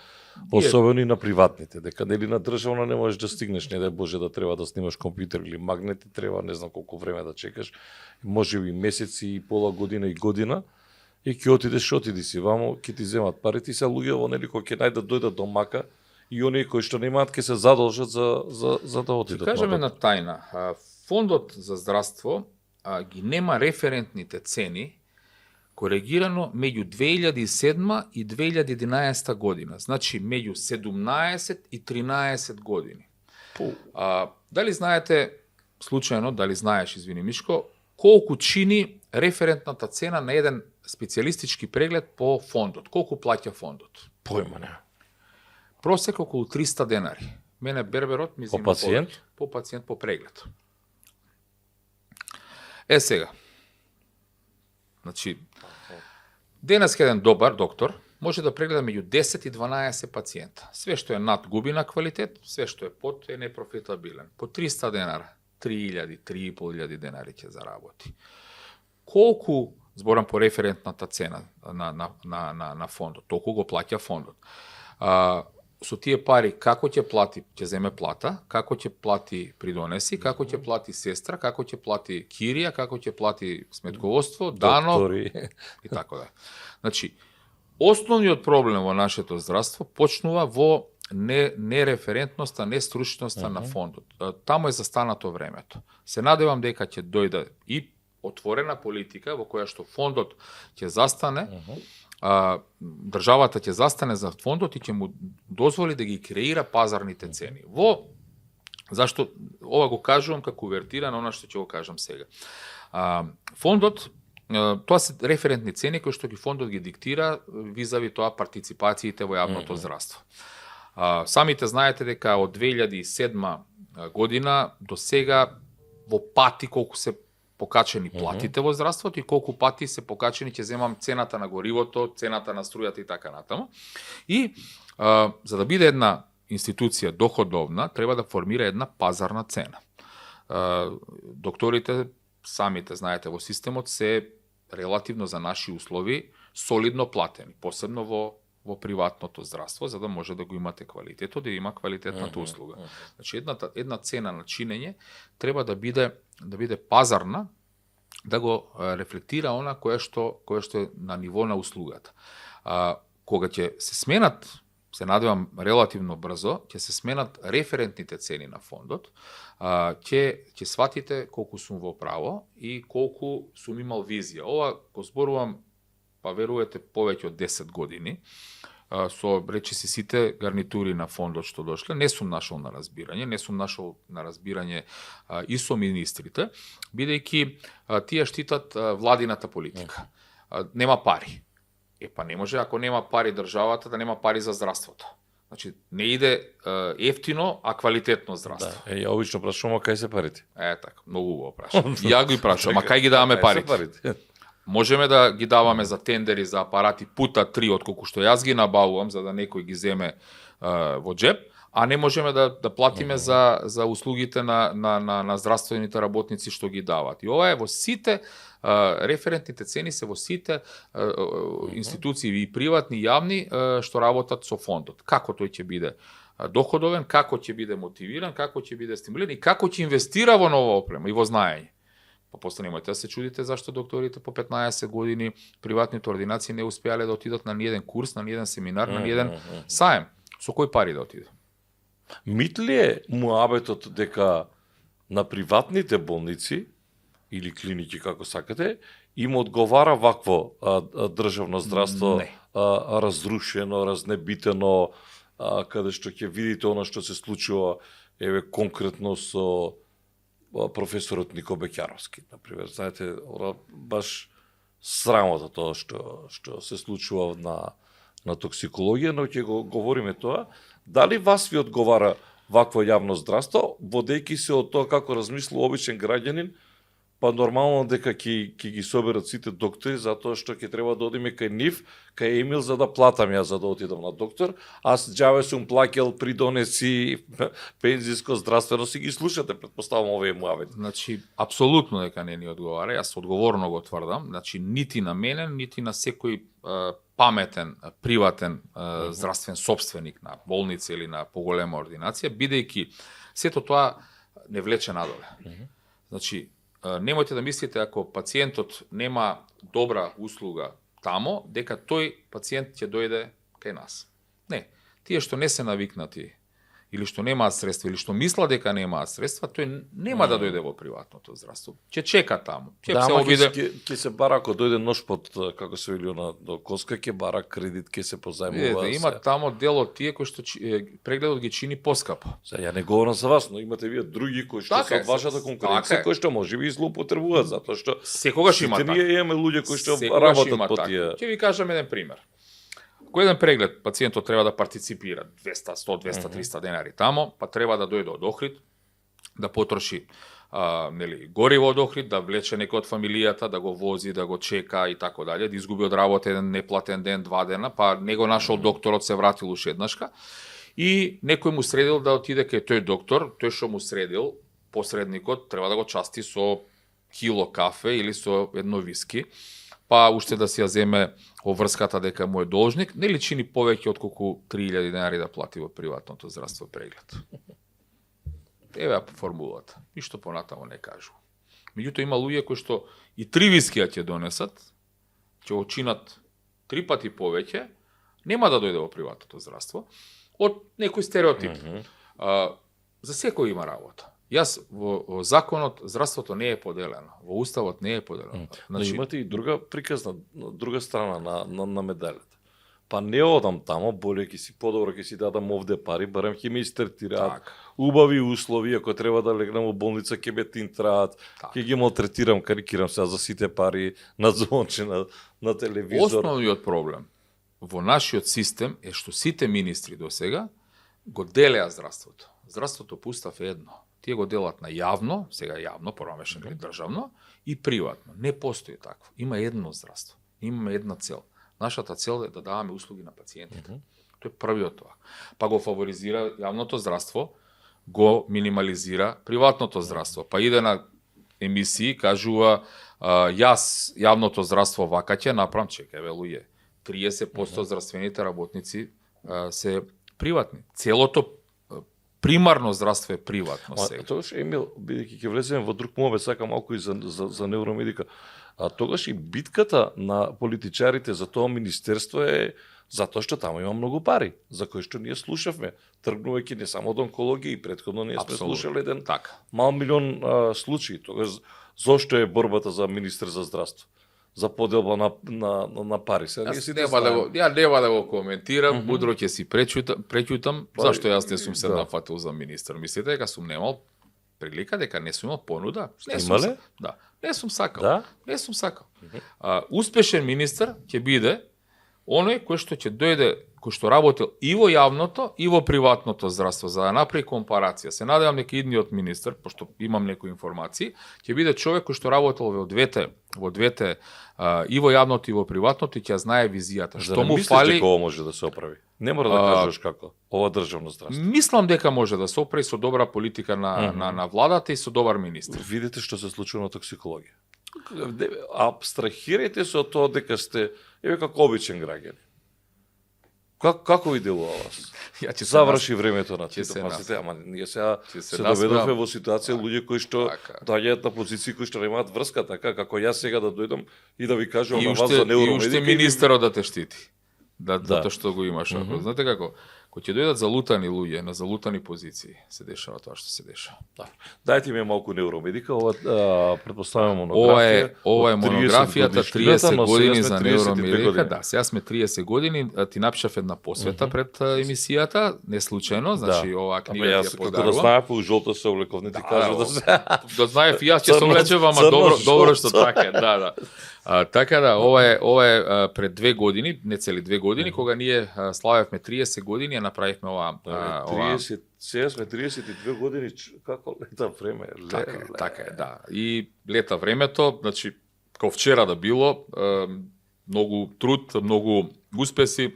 особено и на приватните, дека нели на државна не можеш да стигнеш, не дај Боже да треба да снимаш компјутер или магнети, треба не знам колку време да чекаш, може би месеци и пола година и година, и ќе отиди си вамо, ќе ти земат парите и се луѓето нели кои ќе најдат дојдат до мака и оние кои што немаат ќе се задолжат за да отидат. Кажеме на тајна, фондот за здравство ги нема референтните цени коригирано меѓу 2007 и 2011 година. Значи, меѓу 17 и 13 години. Дали знаете, случајно, дали знаеш, извини Мишко, колку чини референтната цена на еден специјалистички преглед по фондот? Колку плаќа фондот? Појма не. Просек околу 300 денари. Мене берберот ми зима по пациент? По пациент по преглед. Сега. Значи, денес еден добар доктор може да прегледа меѓу 10 и 12 пациента. Све што е над губи на квалитет, све што е под е непрофитабилен. По 300 денара, 3.000, 3.500 денари ќе заработи. Колку, зборам по референтната цена на фондот, толку го плаќа фондот. Со тие пари како ќе плати, ќе земе плата, како ќе плати придонеси, како ќе плати сестра, како ќе плати кирија, како ќе плати сметководство, дано и така да. Значи, основниот проблем во нашето здравство почнува во нереферентноста, нестручноста на фондот. Таму е застанато времето. Се надевам дека ќе дојде и отворена политика во која што фондот ќе застане, државата ќе застане за фондот и ќе му дозволи да ги креира пазарните цени. Зашто ова го кажувам како увертира на она што ќе го кажам сега. Фондот, тоа се референтни цени кои што фондот ги диктира визави тоа партиципациите во јавното здравство. Самите знаете дека од 2007 година до сега во пати колку се покачени платите во здравството и колку пати се покачени, ќе земам цената на горивото, цената на струјата и така натаму. И за да биде една институција доходовна, треба да формира една пазарна цена. Докторите, самите знаете, во системот се релативно за наши услови солидно платени, посебно во приватното здравство, за да може да го имате квалитетот, да има квалитетната услуга. Значи, една цена на чинење треба да биде пазарна, да го рефлектира она кое што е на ниво на услугата. Кога ќе се сменат, се надевам релативно брзо, ќе се сменат референтните цени на фондот, ќе сватите колку сум во право и колку сум имал визија. Ова го зборувам, па верувате, повеќе од 10 години, со речиси сите гарнитури на фондот што дошле, не сум нашол на разбирање и со министрите, бидејќи тие штитат владината политика. Нема пари. Па не може, ако нема пари државата, да нема пари за здравството. Значи, не иде ефтино, а квалитетно здравство. Да, ја обично прашувам, кај се парите? Така, многу го прашам. Ја ги прашувам, а кај ги даваме парите? можеме да ги даваме за тендери за апарати пута 3 отколку што јас ги набавувам за да некој ги земе во джеб, а не можеме да платиме за услугите на здравствените работници што ги дават. И ова е во сите референтните цени се во сите институции и приватни и јавни што работат со фондот. Како тој ќе биде доходовен, како ќе биде мотивиран, како ќе биде стимулиран и како ќе инвестира во нова опрема и во знаење. Па после немојте да се чудите зашто докторите по 15 години приватните ординации не успеале да отидат на ниеден курс, на ниеден семинар, на ниеден саем. Со кој пари да отиде? Мит ли е муабетот дека на приватните болници или клиники, како сакате, им одговара вакво државно здравство разрушено, разнебитено, каде што ќе видите она што се случува конкретно со професорот Нико Беќаровски, например. Знаете, баш срамота тоа што се случува на токсикологија, но ќе го говориме тоа. Дали вас ви одговара вакво јавно здравство, водејќи се од тоа како размислува обичен граѓанин, па нормално дека ќе ги соберат сите доктори, затоа што ќе треба да одиме кај нив, кај Емил за да платам ја за да отидам на доктор. Аз џаве сум плаќал придонеси, пензиско, здравствено, си ги слушате, претпоставам овие муавети. Значи, апсолутно дека не ни одговара, јас одговорно го тврдам, значи нити на мене, нити на секој паметен, приватен здравствен собственик на болница или на поголема ординација, бидејќи сето тоа не влече надоле. Значи, немојте да мислите ако пациентот нема добра услуга тамо, дека тој пациент ќе дојде кај нас. Не, тие што не се навикнати или што немаат средства или што мислат дека немаат средства, тој нема да дојде во приватното здравство. Ќе чека таму. Ќе се обиде, ќе се бара ако дојде нож под, како се вели до коска, ќе бара кредит, ќе се позајмува. Има тамо дел од тие кои што прегледот ги чини поскапо. Ја не говорам за вас, но имате вие други кои што се од вашата конкуренција, кои што можеби злоупотребуваат затоа што секогаш има така. Ние имаме луѓе кои што работат по тие. Ќе ви кажам еден пример. Кој еден преглед пациентот треба да партиципира 200, 100, 200, 300 денари тамо, па треба да дојде од Охрид, да потроши гориво од Охрид, да влече некој од фамилијата, да го вози, да го чека и така дале, да изгуби од работа еден неплатен ден, 2 дена, па не го нашол докторот, се вратил уште еднашка и некој му средил да отиде кај тој доктор, тој што му средил, посредникот треба да го части со кило кафе или со едно виски, па уште да си ја земе оврската дека му е должник, не ли чини повеќе отколку 3000 денари да плати во приватното здравство преглед. Еве формулата. Ништо понатамо не кажу. Меѓутоа има луѓе кои што и 3 вискија ќе донесат, ќе го чинат 3 пати повеќе, нема да дојде во приватното здравство, од некој стереотип. За секој има работа. Јас во законот здравството не е поделено, во уставот не е поделено. Значи имате и друга приказна, друга страна на медалјата. Па не одам тамо, боле ќе си подобро ќе си дадам овде пари, барем ќе ме истретираат. Убави услови, ако треба да легнам во болница ќе ме тинтраат, ќе ги малтретирам, карикирам сега за сите пари на звонче на телевизор. Основниот проблем во нашиот систем е што сите министри до сега го делеа здравството. Здравството по устав е едно. Тие го делат на јавно, сега јавно, поромешен или државно, и приватно. Не постои такво. Има едно здравство. Имаме една цел. Нашата цел е да даваме услуги на пациентите. Тоа е првиот тоа. Па го фаворизира јавното здравство, го минимализира приватното здравство. Па иде на емисии, кажува, јас јавното здравство вака ќе направам, чекај, луѓе, 30% здравствените работници се приватни. Целото примарно здравство е приватно сега. Тогаш, Емил, бидејќи ќе влеземе во друг мове, сака малку и за невромедика. Тогаш и битката на политичарите за тоа министерство е затоа што таму има многу пари, за кои што ние слушавме, тргнувајќи не само од онкологија, и претходно ние сме слушале еден мал милион случаи. Тогаш зошто е борбата за министер за здравство? За поделба на пари. Ја нема да го коментирам, мудро ќе си преќутам, зашто јас не сум се нафатил за министер. Мислите дека сум немал прилика, дека не сум имал понуда? Имале? Да, не сум сакал. Да? Не сум сакал. Успешен министер ќе биде оној кој што ќе дојде кој што работел и во јавното, и во приватното здравство, за да направи компарација. Се надевам дека идниот министер, пошто имам некои информации, ќе биде човек кој што работел во двете и во јавното и во приватното и ќе знае визијата. Што му фали? Дека ова може да се оправи? Не мора да кажеш како. Ова државно здравство. Мислам дека може да се оправи со добра политика на владата и со добар министр. Видите што се случува на токсикологија. Абстрахирајте се од тоа дека сте како обичен граѓани. Како ви делува вас? Заврши времето на Тито, пасите, ама ние сега се доведовме во ситуација луѓе кои што доаѓаат на позиции кои што немаат врска, така како јас сега да дојдам и да ви кажам на вас за неуромедика. И уште министерот да те штити. Затоа што го имаш. Знаете како? Кога ќе дојдат залутани луѓе на залутани позиции, се дешава тоа што се дешава. Дајте ми малку неуромедика, ова претпоставувам монографија. Ова е монографијата 30 години за неуромедика. Да, сега сме 30 години, ти напишав една посвета пред емисијата, не случајно, значи оваа книга ја подарувам. Како да знаев, у жолто се облековни ти кажа да се. Да знаев и јас ќе се облечев, ама добро што така, да. Така да, ова е пред 2 години, не цели 2 години, кога ние славевме 30 години, направивме ова. 30, сега сме 32 години, како лета време. Така е, да. И лета времето, значи, како вчера да било, многу труд, многу успеси.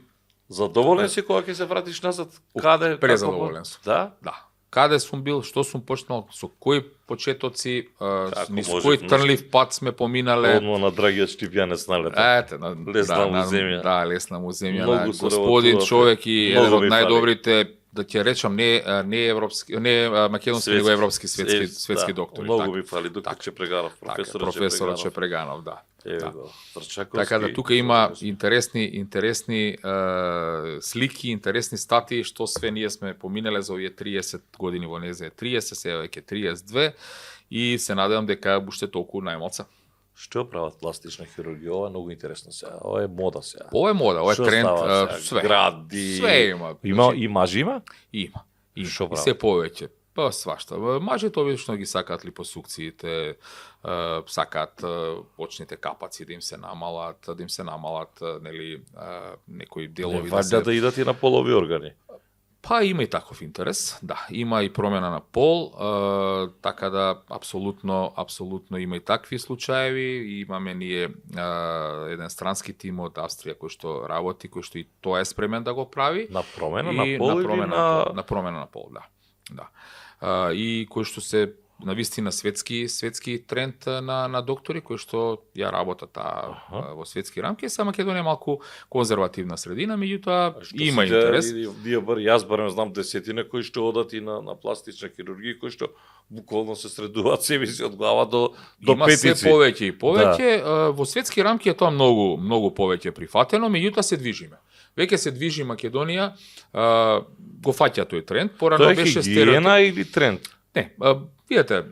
Задоволен си кога ќе се вратиш назад? Каде? Презадоволен сум. Да? Да. Каде сум бил, што сум почнал, со кои почетоци, низ кој трнлив пат сме поминале. Одмо на драгиот Штипјанец налета. Ете, лесна му земја. Да, лесна му земја. Господин човек и еден од најдобрите, да ќе речам, не европски, не македонски, него европски светски доктори. Многу ми фали, доктор Чепреганов, професорот Чепреганов, да. Трчаковски. Така да тука има интересни слики, интересни статии што све ние сме поминале за овие 30 години во незе 30, сега веќе 32 и се надевам дека уште толку најмалца. Што прават пластична хирургија? Ова е многу интересно сега. Ова е мода сега. Ова е мода, ова е тренд, све. Гради. Све има. И мажи има? Има. И што прават? се повеќе. Па свашта. Мажите обично ги сакаат липосукциите, сакаат почните капаци да им се намалат, нели, некои делови да се... да идат и на полови органи. Па има и таков интерес, да, има и промена на пол, така да апсолутно има и такви случаеви. Имаме ние еден странски тим од Австрија кој што работи, кој што и тоа е спремен да го прави. На промена на пол или на промена на пол, да. Да. И кој што се навистина светски тренд на доктори кои што ја работат во светски рамки. Са Македонија малку конзервативна средина, меѓутоа има интерес. Јас барем знам десетина кои што одат и на пластична хирургија, кои што буквално се средуваат себе си од глава до петици. Има се повеќе и повеќе. Во светски рамки е тоа многу повеќе прифатено, меѓутоа се движиме. Веќе се движи Македонија, го фаќа тој тренд. Порано беше хигиена или тренд? Не, видете,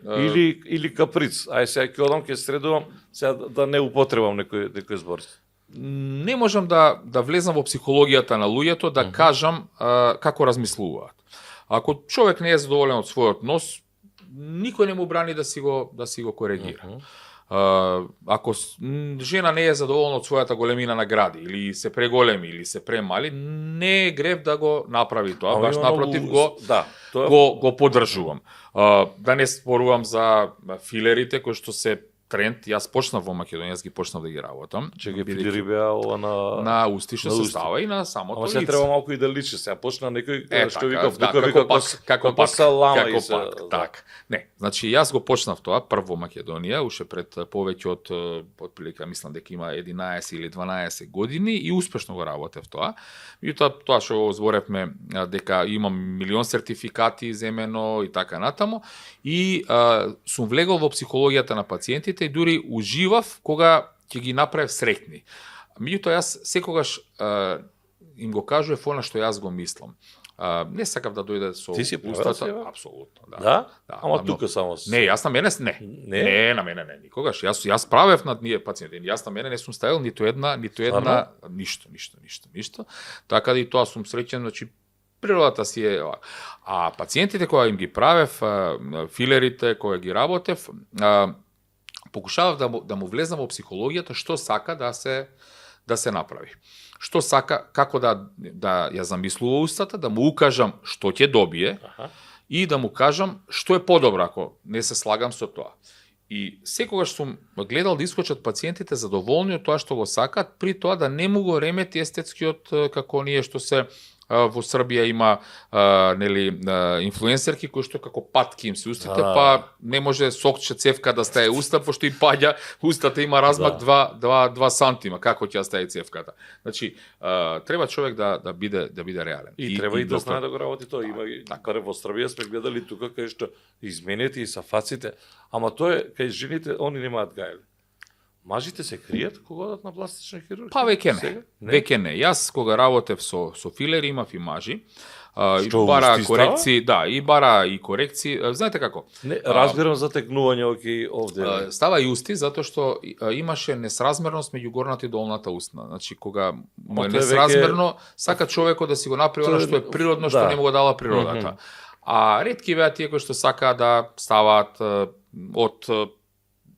или каприц. Ај сега ќе одам, ќе средувам, сега да не употребам некој збор. Не можам да влезам во психологијата на луѓето, да кажам како размислуваат. Ако човек не е задоволен од својот нос, никој не му брани да си го коригира. Ако жена не е задоволна од својата големина на гради, или се преголеми, или се премали, не е грев да го направи тоа, баш напротив го поддржувам. Да не спорувам за филерите кои што се тренд. Јас почнав во Македонија, јас ги почнав да ги работам. Че ги филери беа ова на ушти што се става и на самото лице. Ама се треба малку и да личи. Сега почна некој што вика како салама и така. Не, значи јас го почнав тоа прво во Македонија, уште пред повеќе од отприлика мислам дека има 11 или 12 години и успешно го работев тоа. Меѓутоа тоа што зборевме дека имам милион сертификати земено и така натаму и сум влегол во психологијата на пациентите и дури уживав кога ќе ги направев среќни. Меѓутоа јас секогаш им го кажував она што јас го мислам. Не сакав да дојде со устата, апсолутно, да. Да? Ама тука само не, јас на мене не, на мене не, никогаш. Јас правев над ние пациенти, јас на мене не сум ставил ниту една ништо. Така да и тоа сум среќен, значи природата си е. А пациентите кога им ги правев, филерите кога ги работев, покушавав да му влезам во психологијата што сака да да се направи. Што сака, како да ја замислува устата, да му укажам што ќе добие и да му кажам што е подобро ако не се слагам со тоа. И секогаш сум гледал да искочат пациентите задоволни од тоа што го сакаат, при тоа да не му го ремети естетскиот, како ние што се во Србија има нели инфлуенсерки кои што како патки им се устите, па не може сокче цевка да стае уста, пошто и паѓа, устата има размак 2 сантима, како ќе стае цевката. Значи, треба човек да биде реален. И треба и да знае да го работи тоа. Има барем во Србија сме гледали тука кај што изменети и сафаците, ама тоа е кај жените, они немаат гајле. Мажите се кријат кога одат на пластична хирургија? Па веќе не. Веќе не. Јас кога работев со филери имав и мажи. И бара корекции, и бара и корекции. Знаете како? Не, разбирам за текнување овде. Става и усти затоа што имаше несразмерност меѓу горната и долната устна. Значи кога му е несразмерно, сака човекот да си го направи она што е природно, што не му го дала природата. А ретки беа тие кои што сака да ставаат од,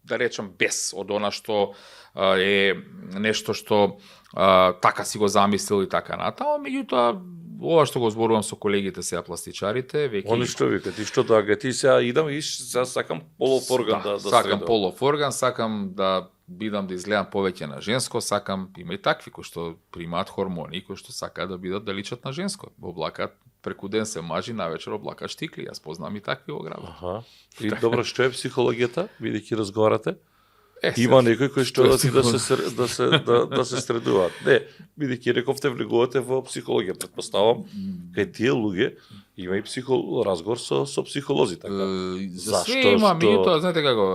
да речам, без од она што е нешто што така си го замислил и така натаму, меѓутоа ова што го зборувам со колегите сега пластичарите, веќе они што викат, и што тоа ти сега идам и сакам полов орган да сакам полов орган, сакам да бидам да изгледам повеќе на женско, сакам, има и такви кои што примаат хормони, кои што сакаат да бидат да личат на женско. Облакаат преку ден се мажи, навечер облакаат штикли, јас познам и такви во градот. И добро, што е психологијата, бидејќи разговарате? Има некои кои што да се средуваат. Не, бидејќи рековте влегувате во психологија, претпоставам, кај тие луѓе има и разговор со психолози, така. За све има, меѓутоа, знаете како,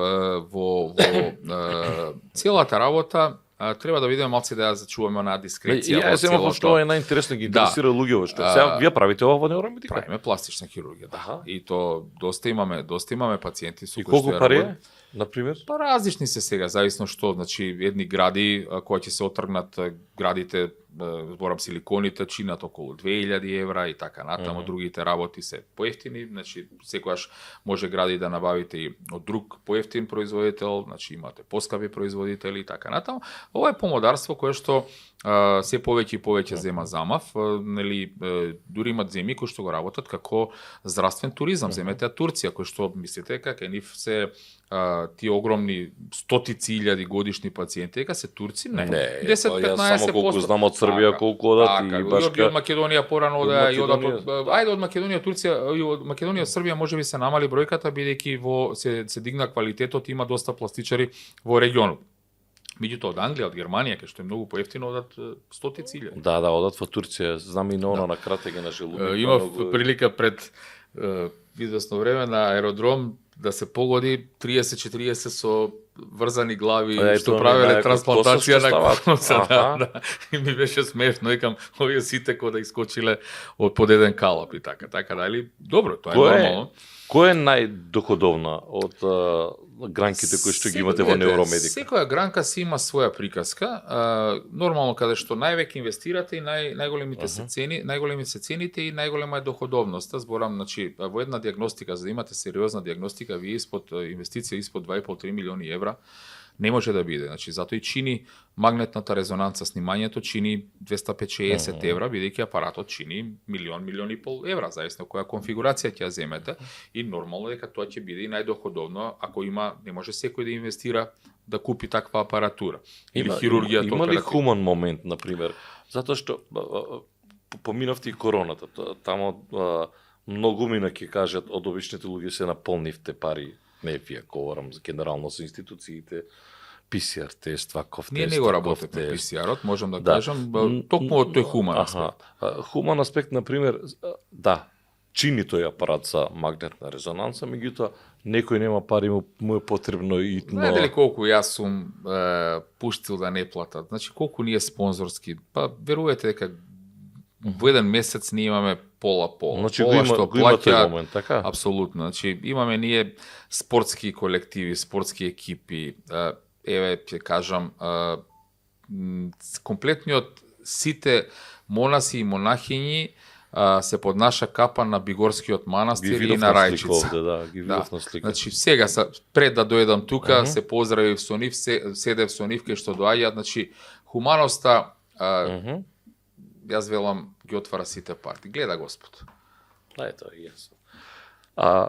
во целата работа треба да видиме малце да ја зачуваме на дискреција. Ја земав што е најинтересно, ги интересира луѓето што. Сега вие правите ова во невромедика? Правиме пластична хирургија, да. И то доста имаме пациенти со кои што. И колку пари е, например? Па различни се сега, зависно што, значи едни гради кои ќе се отргнат градите, зборам силиконите, чинат околу 2000 евра и така натаму, другите работи се поевтини, значи секогаш може гради да набавите и од друг поевтин производител, значи имате поскапи производители и така натаму. Ова е помодарство кое што се повеќе и повеќе зема замав, нели дури имат земји кои што го работат како здравствен туризам. Земете Турција, кој што мислите како нив се тие огромни стотици илјади годишни пациенти, дека се турци, не. 10-15%. Само колку знам од Србија колку одат и баш од Македонија порано од Македонија, Турција и од Македонија, Србија можеби се намали бројката бидејќи се дигна квалитетот, има доста пластичари во регионот. Меѓутоа од Англија, од Германија, кај што е многу поевтино, одат стотици илјади. Да, одат во Турција, знам и на кратење на желудник. Имав прилика пред известно време на аеродром да се погоди 30-40 со врзани глави што правеле трансплантација на конуса. И ми беше смешно, викам, овие сите кои да искочиле од под еден калап и така, дали добро, тоа е нормално. Кој е најдоходовна од гранките кои што ги имате во невромедика? Секоја гранка си има своја приказка. Нормално каде што највеќе инвестирате и најголемите се цените и најголема е доходовноста. Зборам, значи, во една диагностика, за да имате сериозна диагностика, вие испод инвестиција испод 2,5-3 милиони евра не може да биде. Значи, затоа и чини магнетната резонанца, снимањето чини 250 евра, бидејќи апаратот чини милион и пол евра, зависно која конфигурација ќе ја земете, и нормално дека тоа ќе биде и најдоходовно ако не може секој да инвестира да купи таква апаратура. Или хирургијата. Има ли хуман момент, например, затоа што поминавте и короната, тамо многу мина ќе кажат од обичните луѓе се наполнивте пари. Не вие говорам за генерално со институциите, PCR тест, ваков тест. Ние не го работиме PCR-от, можам да кажам, токму од тој хуман аспект. Хуман аспект, например, чини тој апарат за магнетна резонанца, меѓутоа некој нема пари, му е потребно и... Знаете ли колку јас сум пуштил да не платат? Значи, колку ние спонзорски, па верувате дека во еден месец ние имаме пола-пола. Значи го има тој момент, така? Апсолутно. Значи имаме ние спортски колективи, спортски екипи. Еве ќе кажам, комплетниот сите монаси и монахињи се под наша капа на Бигорскиот манастир и на Рајчица. Ги видов на слика. Значи сега пред да дојдам тука, се поздравив со нив, седев со нив кај што доаѓаат, значи хуманоста, Мгм. јас велам, ги отвара сите парти. Гледа Господ. Ето, јасно. А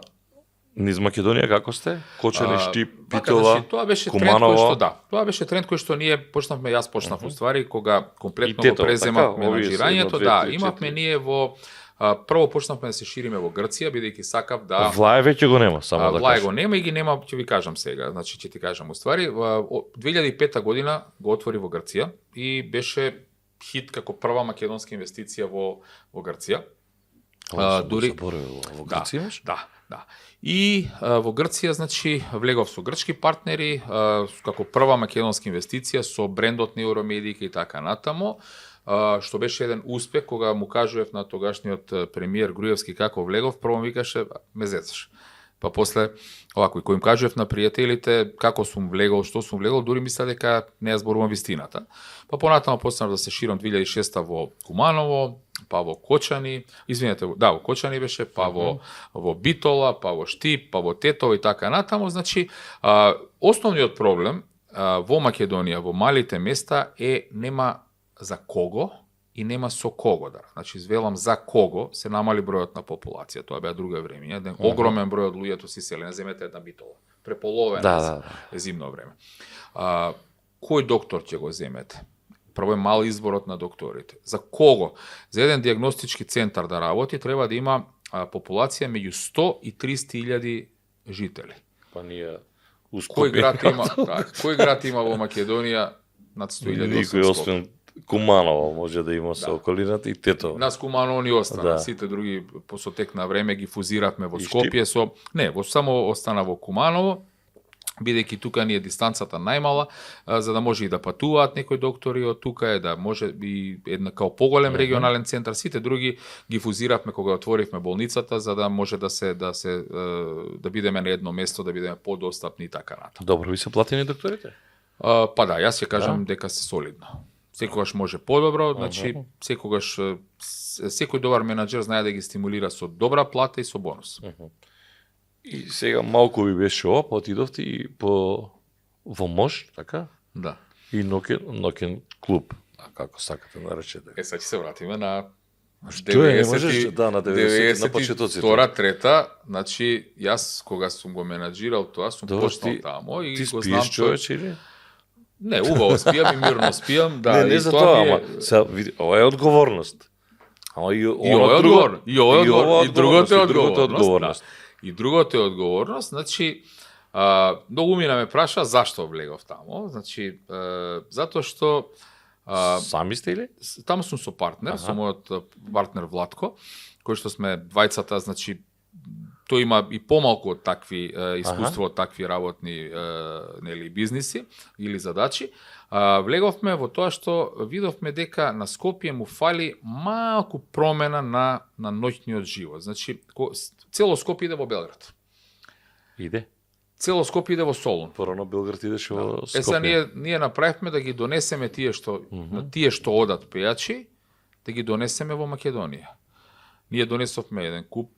низ Македонија како сте? Кочани, Штип, Така, Битола, значи, тоа беше тренд кој Куманово? што тоа беше тренд кој што ние почнавме, јас почнав уствари кога комплетно И го Тетово, преземав така? Овие се менаџирањето, 1, 2, да, 3, имавме 4. ние во прво почнавме да се шириме во Грција, бидејќи сакав да Влај веќе го нема, само да Влај кажам. го нема и ги нема, ќе ви кажам сега, значи ќе ти кажам уствари, 2005 година го отвори во Грција и беше хит како прва македонска инвестиција во Грција. Дури во Грција имаш? Да. И во Грција, значи, влегов со грчки партнери, како прва македонска инвестиција со брендот на Евромедика и така натаму, што беше еден успех кога му кажував на тогашниот премиер Груевски како влегов, прво ми викаше ме зецаш. Па после овако и кој им кажував на пријателите како сум влегол, што сум влегол, дури мисля дека не ја зборувам вистината. Па понатаму почнав да се ширам 2006 во Куманово, па во Кочани, во Кочани беше, па во Битола, па во Штип, па во Тетово и така натаму. Значи, основниот проблем во Македонија, во малите места нема за кого и нема со кого да. Значи, извелам за кого се намали бројот на популација. Тоа беа друга времења. Еден огромен број од луѓето си селени. Земете една Битола. Преполовена е зимно време. Кој доктор ќе го земете? Прво е мал изборот на докторите. За кого? За еден диагностички центар да работи, треба да има популација меѓу 100 и 300 илјади жители. Па ние Кој град има во Македонија над 100 илјади? Никој освен Куманово може да има со околината и Тетово. Нас Куманово ни остана, сите други со тек на време ги фузиравме во Скопје само остана во Куманово, бидејќи тука ни е дистанцата најмала, за да може и да патуваат некои доктори од тука, да може и една као поголем регионален центар, сите други ги фузиравме кога отворивме болницата, за да може да бидеме на едно место, да бидеме подостапни и така натаму. Добро ви се платени докторите? Па да, јас ќе кажам дека се солидно. Секогаш може подобро, значи секој добар менаџер знае да ги стимулира со добра плата и со бонус. И сега малку ви беше ова, отидовте и во Мош, така? Да. И нокен клуб, како сакате наречете. Сега ќе се вратиме на Што е, не можеш на 90 на почетоците. 92-3, значи јас кога сум го менаџирал тоа, сум почнал тамо и го знам човече или? Не, убаво спијам и мирно спијам, да. Не за тоа, ама ова е одговорност. Ама и ова е одговорност. И другото е одговорност, значи многу мина ме праша зашто влегов тамо, значи затоа што сами сте или? Таму сум со партнер, со мојот партнер Владко, кој што сме двајцата, значи тој има и помалку од такви искуство од такви работни бизниси или задачи. Влеговме во тоа што видовме дека на Скопје му фали малку промена на ноќниот живот. Значи цело Скопје иде во Белград. Иде? Цело Скопје иде во Солун. Порано Белград идеше во Скопје. Сега ние направивме да ги донесеме тие што одат пејачи, да ги донесеме во Македонија. Ние донесовме еден куп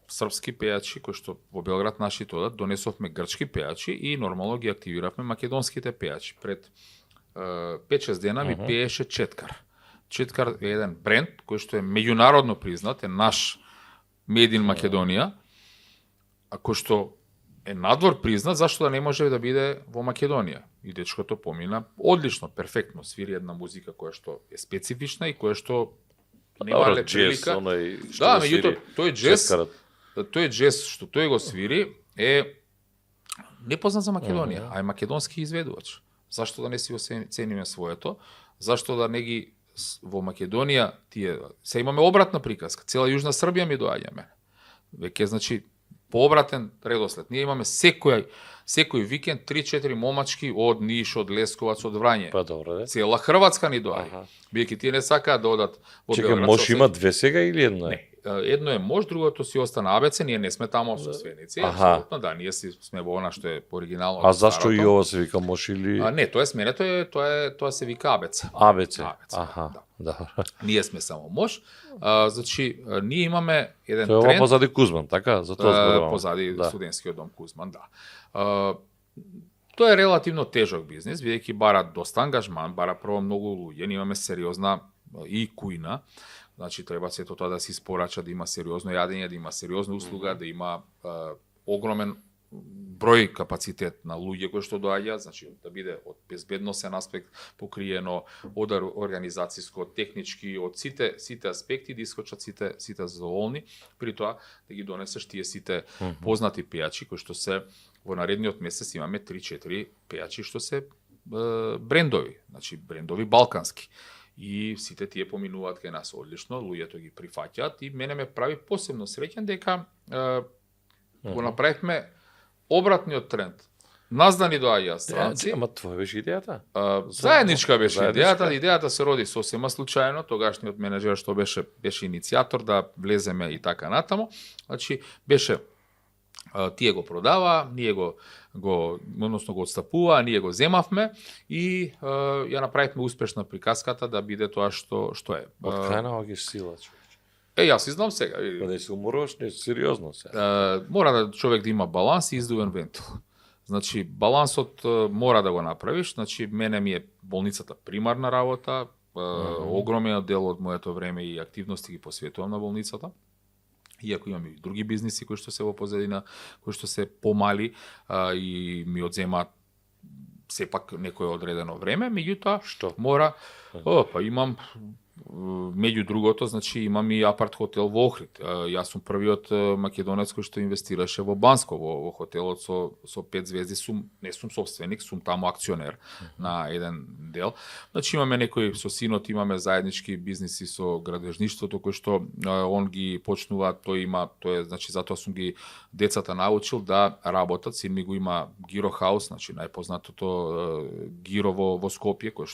српски пејачи кои што во Белград нашите одат, донесовме грчки пејачи и нормално ги активиравме македонските пејачи. Пред 5-6 дена ми пееше Четкар. Четкар е еден бренд кој што е меѓународно признат, е наш Made in Македонија, а кој што е надвор признат, зашто да не може да биде во Македонија. И дечкото помина одлично, перфектно, свири една музика која што е специфична и која што нема прилика. Да, меѓутоа тој джез што тој го свири е непознат за Македонија, а е македонски изведувач. Зашто да не си го цениме своето? Зашто да не ги во Македонија тие се имаме обратна приказка. Цела Јужна Србија ми доаѓаме. Веќе значи пообратен редослед. Ние имаме секој викенд 3-4 момачки од Ниш, од Лесковац, од Врање. Па добро, да. Цела Хрватска ни доаѓа. Биејќи тие не сакаат да одат во Белград. Чекам, Мош има две сега или едно? Не. Едно е Мош, другото си остана АБЦ, ние не сме таму со Свеници, апсолутно, да, ние сме во она што е оригинално. А зашто и ова се вика Мош или? Не, тоа е сменето, тоа се вика АБЦ. АБЦ. Да. Ние сме само Мош. Значи, ние имаме еден тренд. Тоа е ова позади Кузман, така? За тоа зборувам. Позади студентскиот дом Кузман, да. Тоа е релативно тежок бизнис, бидејќи бара доста ангажман, бара прво многу луѓе, ние имаме сериозна и кујна, значи треба сето тоа да се испорача, да има сериозно јадење, да има сериозна услуга, да има огромен број капацитет на луѓе кои што доаѓаат, значи да биде од безбедносен аспект покриено, од организацијско, технички, од сите аспекти да искочат сите задоволни, при тоа да ги донесеш тие сите познати пејачи кои што се во наредниот месец имаме 3-4 пејачи што се брендови, значи брендови балкански. И сите тие поминуваат кај нас одлично, луѓето ги прифаќаат и мене ме прави посебно среќен дека го направивме обратниот тренд. Нас да ни доаѓаат странци. Ама тоа беше идејата? Заедничка беше идејата. Идејата се роди сосема случајно. Тогашниот менеджер што беше иницијатор да влеземе и така натаму. Значи беше тие го продава, ние го отстапува, ние го земавме и ја направивме успешна приказката да биде тоа што е. Од кај наоѓаш сила, човече? Јас и знам сега. Не се уморуваш, не сериозно сега. Мора да човек да има баланс и издувен вентил. Значи, балансот мора да го направиш. Значи, мене ми е болницата примарна работа. Огромен дел од моето време и активности ги посветувам на болницата. Иако имам и други бизниси кои што се во позадина, кои што се помали и ми одземаат сепак некое одредено време, меѓутоа мора, имам меѓу другото, значи имам и апарт хотел во Охрид. Јас сум првиот македонец кој што инвестираше во Банско, во хотелот со 5 звезди, не сум собственик, сум таму акционер на еден дел. Значи имаме некои со синот, имаме заеднички бизниси со градежништвото кој што он ги почнува, тој е, значи затоа сум ги децата научил да работат. Син ми го има Гиро хаус, значи најпознатото Гиро во Скопје, кој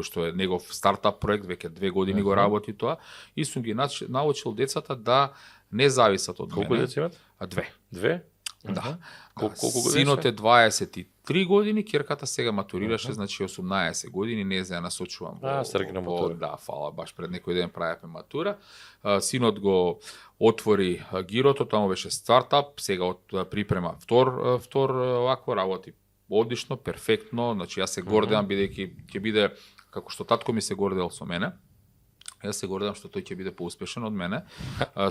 што е негов стартап проект, веќе 2 години го работи тоа, и сум ги научил децата да не зависат од мене. Колку деца имат? 2. 2? Да. Колку години? Синот е 23 години, ќерката сега матурираше, значи 18 години, не за ја насочувам матура. Да, фала, баш пред некој ден правевме матура. Синот го отвори Гирото, таму беше стартап, сега припрема втор вакво, работи одлично, перфектно, значи јас се гордеам бидејќи ќе биде како што татко ми се гордел со мене. Јас се гордам што тој ќе биде поуспешен од мене.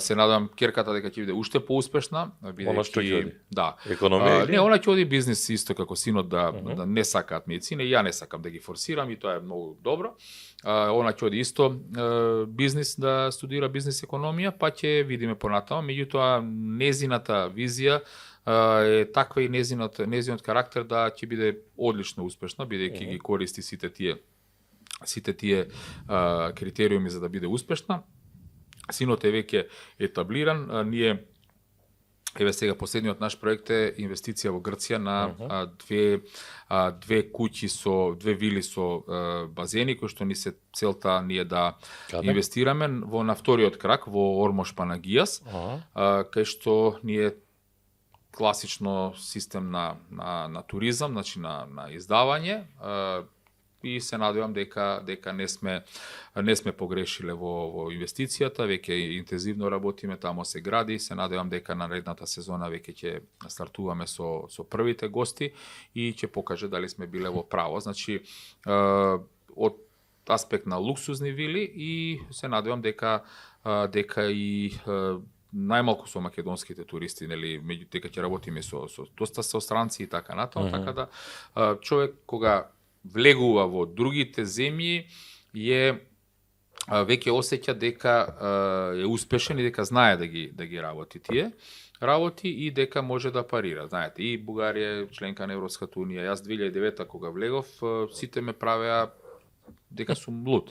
Се надам ќерката дека ќе биде уште поуспешна, Она што ќе оди? Да. Економија? Не, она ќе оди бизнис исто како синот да не сакаат медицина, ја не сакам да ги форсирам и тоа е многу добро. Она ќе оди исто бизнис да студира бизнис економија, па ќе видиме понатаму, меѓутоа незината визија е таква и незинот карактер да ќе биде одлично успешна, бидејќи ги користи сите тие критериуми за да биде успешна. Синот е веќе етаблиран. Ние, еве сега последниот наш проект е инвестиција во Грција на две куќи со две вили со базени, кои што ни се целта ние да инвестираме на вториот крак во Ормош Панагијас, кај што ние класично систем на туризам, значи на издавање, и се надевам дека не сме погрешиле во инвестицијата, веќе интензивно работиме, тамо се гради, се надевам дека наредната сезона веќе ќе стартуваме со првите гости и ќе покаже дали сме биле во право. Значи, од аспект на луксузни вили и се надевам дека и најмалку со македонските туристи, нели, дека ќе работиме со доста со странци и така натаму, така да човек кога влегува во другите земји веќе осеќа дека е успешен и дека знае да ги работи тие работи и дека може да парира. Знаете, и Бугарија е членка на Европската унија. Јас 2009 кога влегов, сите ме правеа дека сум луд,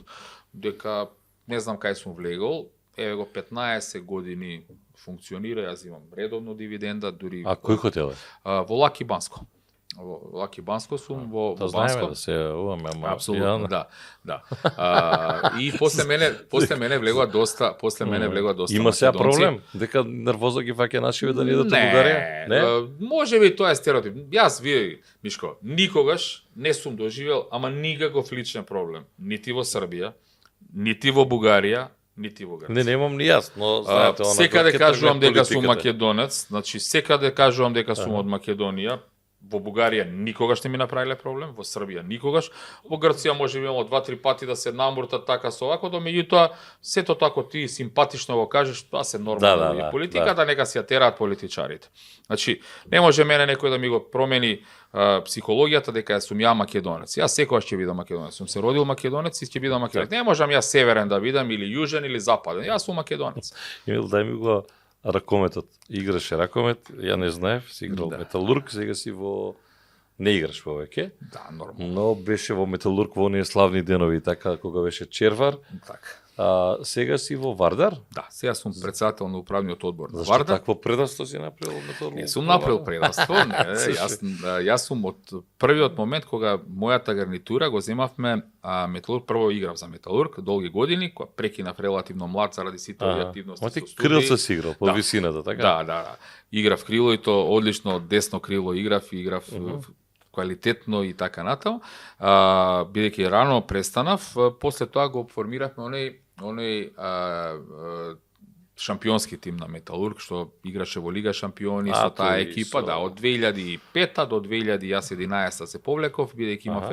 дека не знам кај сум влегол. Еве го 15 години функционира, јас имам редовно дивиденда, дури. А кој хотел е? Во Лаки Банско. Во Лаки Банско сум во Банско. Знаеме да се ама апсолутно, да. И после мене влегува доста, Има сега проблем дека нервоза ги фаќа нашиве да не идат во Бугарија? Не. Можеби тоа е стереотип. Јас Мишко, никогаш не сум доживел, ама никаков личен проблем, нити во Србија, нити во Бугарија, нити во Грција. Не, немам ни јас, но знаете, секаде кажувам дека сум македонец, значи секаде кажувам дека сум од Македонија. во Бугарија никогаш не ми направиле проблем, во Србија никогаш, во Грција може би имало 2-3 пати да се намуртат така со овако, меѓутоа сето тако ти симпатично го кажеш, тоа се нормално и политиката, нека си ја тераат политичарите. Значи, не може мене некој да ми го промени психологијата дека сум ја македонец. Јас секогаш ќе бидам македонец. Сум се родил македонец и ќе бидам македонец. Не можам јас северен да бидам или јужен или западен. Јас сум македонец. Емил, дај ми го ракометот. Играше ракомет, ја не знаев, си играл Металург, сега си во не играш повеќе. Да, нормално. Но беше во Металург во оние славни денови, така кога беше Червар. Така. Сега си во Вардар? Да, сега сум председател на управниот одбор на Зашто Вардар. такво предавство си направил Металург? Не сум направил предавство, не. Јас сум од првиот момент кога мојата гарнитура го земавме Металург, прво играв за Металург долги години, кога прекинав релативно млад заради сите овие активности со студии. Крилца си играл по висината, така? Да. Играв крило и то одлично, десно крило играв квалитетно и така натаму. Бидејќи рано престанав, после тоа го формиравме оној шампионски тим на Металург, што играше во Лига шампиони со таа екипа, да, од 2005 до 2011 се повлеков, бидејќи имав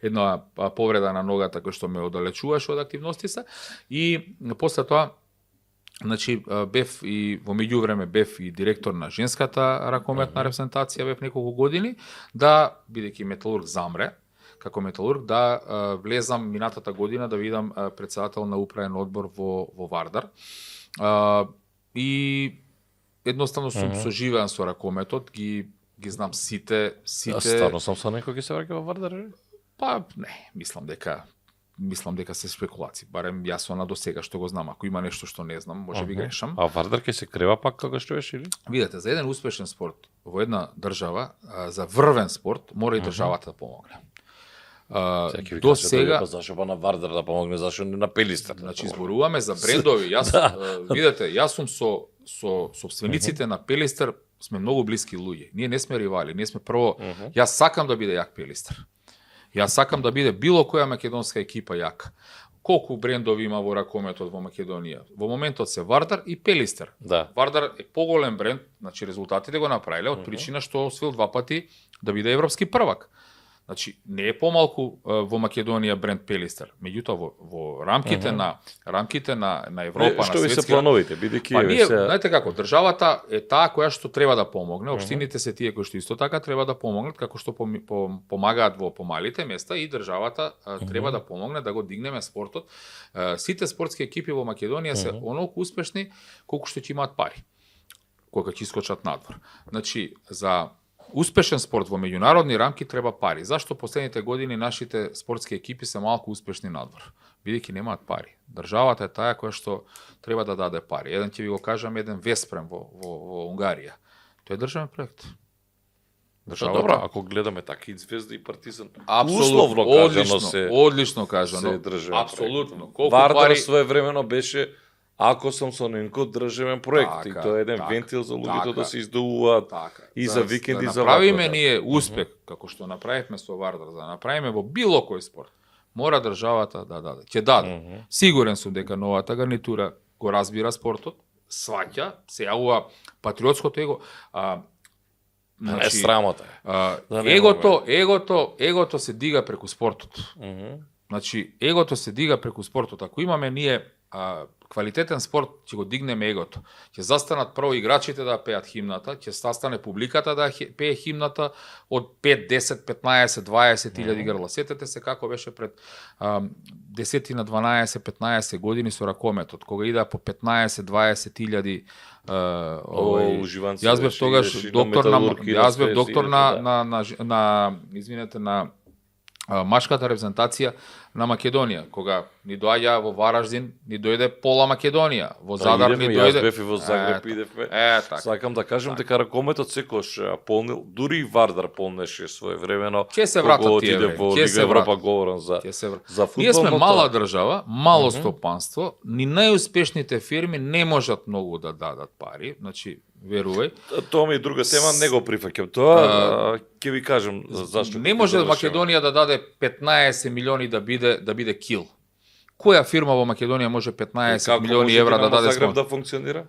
една повреда на ногата која што ме оддалечуваше од активностите и после тоа значи бев и во меѓувреме бев и директор на женската ракометна репрезентација бев неколку години, да бидејќи Металург замре, како Металург да влезам минатата година да бидам председател на управен одбор во Вардар. И едноставно сум соживеан со ракометот, ги знам сите. Стварно сам со некој ќе се враќа во Вардар? Па не, мислам дека се спекулации. Барем јас она до сега што го знам. Ако има нешто што не знам, може би грешам. А Вардар ќе се крева пак кога што беше или? Видете, за еден успешен спорт во една држава, за врвен спорт, мора и државата да помогне. До сега зашо на Вардар да помогне, зашо не на Пелистер. Значи зборуваме за брендови. Видете, јас сум со собствениците на Пелистер сме многу блиски луѓе. Ние не сме ривали, ние сме прво јас сакам да биде јак Пелистер. Јас сакам да биде било која македонска екипа јака. Колку брендови има во ракометот во Македонија? Во моментот се Вардар и Пелистер. Да. Вардар е поголем бренд, значи резултатите го направиле од причина што освоил 2 пати да биде европски првак. Значи, не е помалку во Македонија бренд Пелистер. Меѓутоа во рамките на Европа, на светски. Што ви се плановите, бидејќи ние, знаете како, државата е таа која што треба да помогне, општините се тие кои што исто така треба да помогнат како што помагаат во помалите места и државата треба да помогне да го дигнеме спортот. Сите спортски екипи во Македонија се онолку успешни колку што ќе имаат пари кога ќе искочат надвор. Значи, за успешен спорт во меѓународни рамки треба пари. Зашто последните години нашите спортски екипи се малку успешни надвор? Бидејќи немаат пари. Државата е таа која што треба да даде пари. Еден ќе ви го кажам, еден Веспрем во Унгарија. Тоа е државен проект. Добро, ако гледаме така и Звезда и Партизан, условно кажано одлично кажано. Апсолутно. Вардар своевремено беше ако сум со Ненко државен проект, и тоа е еден вентил за луѓето да се издувуваат и за викенди, и за вака. Направиме ние успех, како што направивме со Вардар, да направиме во било кој спорт, мора државата да даде. Ќе даде. Сигурен сум дека новата гарнитура го разбира спортот, сваќа, се јавува патриотското его, не срамота. Егото се дига преку спортот. Значи, егото се дига преку спортот. Ако имаме ние квалитетен спорт, ќе го дигнеме егото. Ќе застанат прво играчите да пеат химната, ќе застане публиката да пее химната од 5, 10, 15, 20 илјади грла. Сетете се како беше пред 10 на 12, 15 години со ракометот, кога идеа по 15, 20 илјади јас бев тогаш доктор на машката репрезентација на Македонија, кога ни доаѓа во Вараждин, ни дојде пола Македонија, во Задар ни дојде. Јас бев и во Загреб идевме. Сакам да кажам дека ракометот секош полнил, дури и Вардар полнеше своевремено. Ќе се вратат тие, ќе се Европа говорам за фудбал. Ние сме мала држава, мало стопанство, ни најуспешните фирми не можат многу да дадат пари, значи верувај. Тоа ми е друга тема, не го прифаќам тоа. Ќе ви кажам зашто. Не може Македонија да даде 15 милиони да биде кил. Која фирма во Македонија може 15 милиони евра да даде? Загреб да функционира?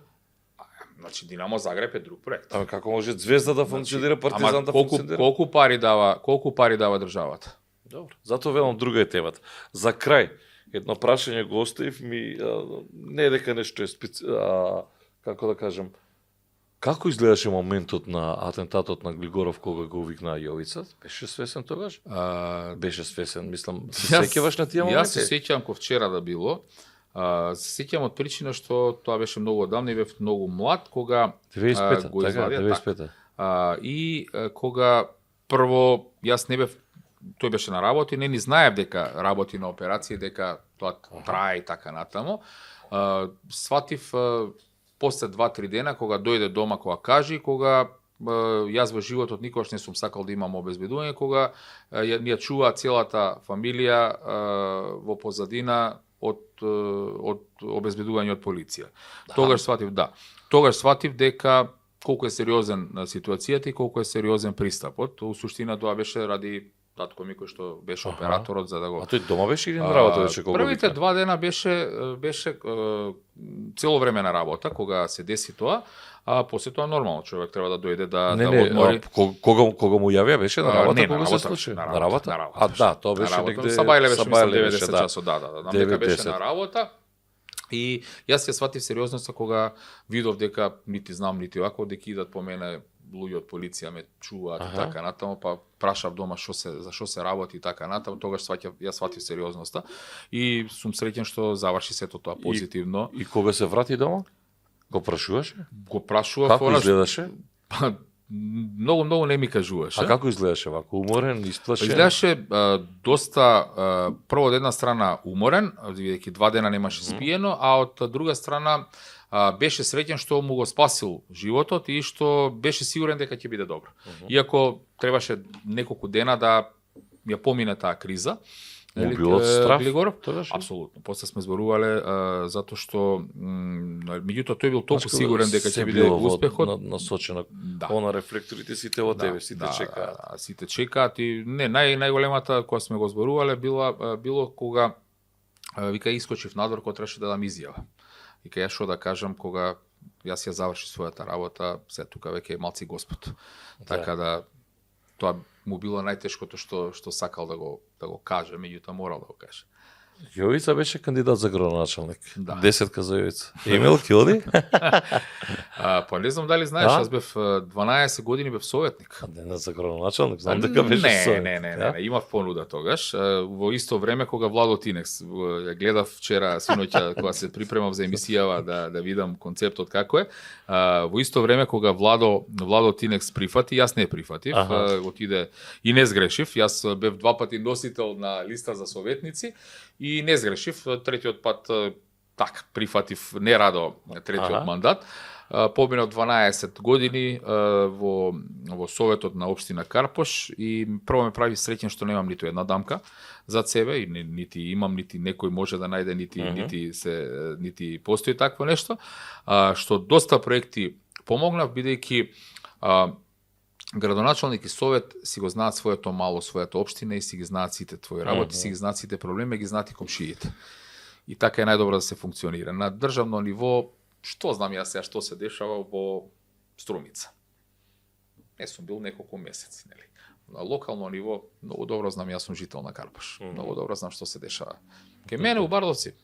Значи Динамо Загреб е друг проект. Ама како може Звезда да функционира, Партизан да функционира? Колку пари дава државата? Добро. Затоа велам друга е темата. За крај, едно прашање го оставив не е дека нешто е како да кажем, како изгледаше моментот на атентатот на Глигоров кога го увикна Јовица? Беше свесен тогаш? Беше свесен, мислам, се сеќаваш на тие моменти? Јас се сеќавам ко вчера да било. Се сеќавам од причина што тоа беше многу одамна и бев многу млад кога 95-та, го така, извадија 95-та. И кога прво јас не бев, тој беше на работа и не ни знаев дека работи на операција, дека тоа трае и така натаму. Сватив после 2-3 дена кога дојде дома, кога кажи, кога јас во животот никогаш не сум сакал да имам обезбедување, кога ни ја чува целата фамилија во позадина од обезбедување од полиција. Тогаш сватив дека колку е сериозен ситуацијата и колку е сериозен пристапот. У суштина тоа беше ради татко ми кој што беше операторот за да го. А тој дома беше или на работа беше кога? Првите 2 дена беше цело време на работа кога се деси тоа, а после тоа нормално човек треба да дојде да одмори. Кога му јавија беше на работа, не, кога се случи? На работа. А да, тоа беше негде Сабајле беше 90 часот, да. Дека беше на работа. И јас ја сватив сериозноста кога видов дека нити знам нити овако, дека идат по мене луѓе од полиција ме чуваат и така натаму, па прашав дома за што се работи и така натаму, тогаш јас сватив сериозноста и сум среќен што заврши сето тоа позитивно. И кога се врати дома? Го прашуваше? Го прашував. Како изгледаше? Многу не ми кажуваше. А како изгледаше вако? Уморен, исплашен? Изгледаше доста, прво од една страна уморен, бидејќи 2 дена немаше спиено, а од друга страна беше среќен што му го спасил животот и што беше сигурен дека ќе биде добро. Иако требаше неколку дена да ја помине таа криза. Му било страф? Глигоров? Апсолутно. После сме зборувале затоа што меѓутоа тој бил толку сигурен дека ќе биде успехот. Насочено на рефлекторите сите во тебе, сите чекаат. Сите чекаат и не најголемата која сме го зборувале било кога вика искочив надвор кога требаше да дам изјава. Вика ја што да кажам кога јас ја заврши својата работа, се тука веќе е малци Господ. Така да тоа му било најтешкото што сакал да го каже, меѓутоа морал да го каже. Јовица беше кандидат за градоначалник. 10 за Јовица. Емил Килди? Па не знам дали знаеш, јас бев 12 години бев советник. Не за градоначалник, знам дека беше советник. Не, имав понуда тогаш. Во исто време кога Владо Тинекс, ја гледав вчера синоќа кога се припремав за емисијава да видам концептот како е. Во исто време кога Владо Тинекс прифати, јас не прифатив, отиде и не сгрешив. Јас бев 2 пати носител на листа за советници и не сгрешив. Третиот пат така прифатив нерадо третиот мандат. Поминав 12 години во советот на општина Карпош и прво ме прави среќен што немам ниту една дамка зад себе и нити имам, нити некој може да најде, нити постои такво нешто. Што доста проекти помогнав бидејќи градоначалник и совет си го знаат своето мало, својата општина и си ги знаат сите твои работи, си ги знаат сите проблеми, ги знаат и комшиите. И така е најдобро да се функционира. На државно ниво, што знам јас сега што се дешава во Струмица. Не сум бил неколку месеци, нели. На локално ниво, многу добро знам, јас сум жител на Карпаш. Многу добро знам што се дешава. Кај мене у Бардовци,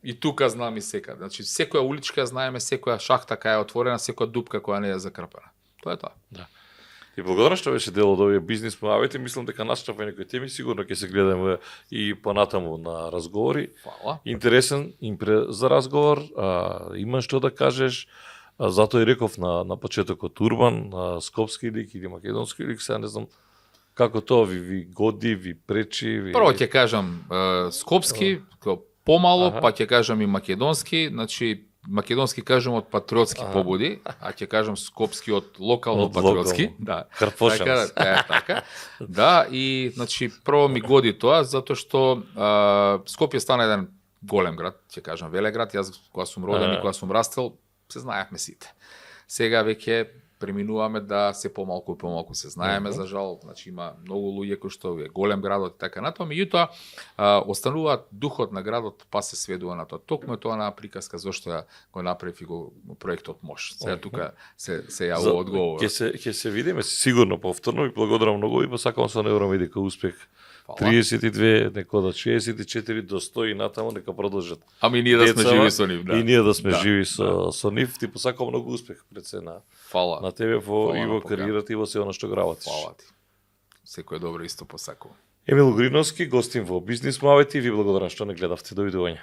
и тука знам и секаде. Значи, секоја уличка знаеме, секоја шахта кај е отворена, секоја дупка која не е закрпена. Тоа е тоа. Да. И благодарам што беше дел од овие бизнис појавите, мислам дека наставува некои теми, сигурно ќе се гледаме и понатаму на разговори. Фала. Интересен за разговор, има што да кажеш, затоа и реков на почетокот Урбан, скопски лик или македонски лик, сега не знам како тоа ви годи, ви пречи. Прво ќе кажам скопски, помало, па ќе кажам и македонски, значи македонски кажам од патриотски побуди, а ќе кажам скопски од локално патриотски. Да. Карпошанс. Така. Да, и значи прво ми годи тоа затоа што Скопје стана еден голем град, ќе кажам велеград. Јас кога сум роден и кога сум растел, се знаевме сите. Сега веќе преминуваме да се помалку и помалку се знаеме, за жал, значи има многу луѓе кои што е голем градот и така натаму, меѓутоа остануваат духот на градот, па се сведува на тоа. Токму е тоа на приказка зошто ја го направив и го проектот Мош. Сега тука се јавува одговор. Ќе се видиме сигурно повторно и благодарам многу и посакам со невраме дека успех. 32, некода 64 до 100 и натаму нека продолжат. Ами ние да сме живи со нив, да. И ние да сме живи со нив. Ти посакам многу успех пред се на тебе и во кариерата и во се она што грабатиш. Фала ти. Секој добро исто посакувам. Емил Гриновски, гостин во Бизнис Муабети, ви благодарам што не гледавте. Довидување.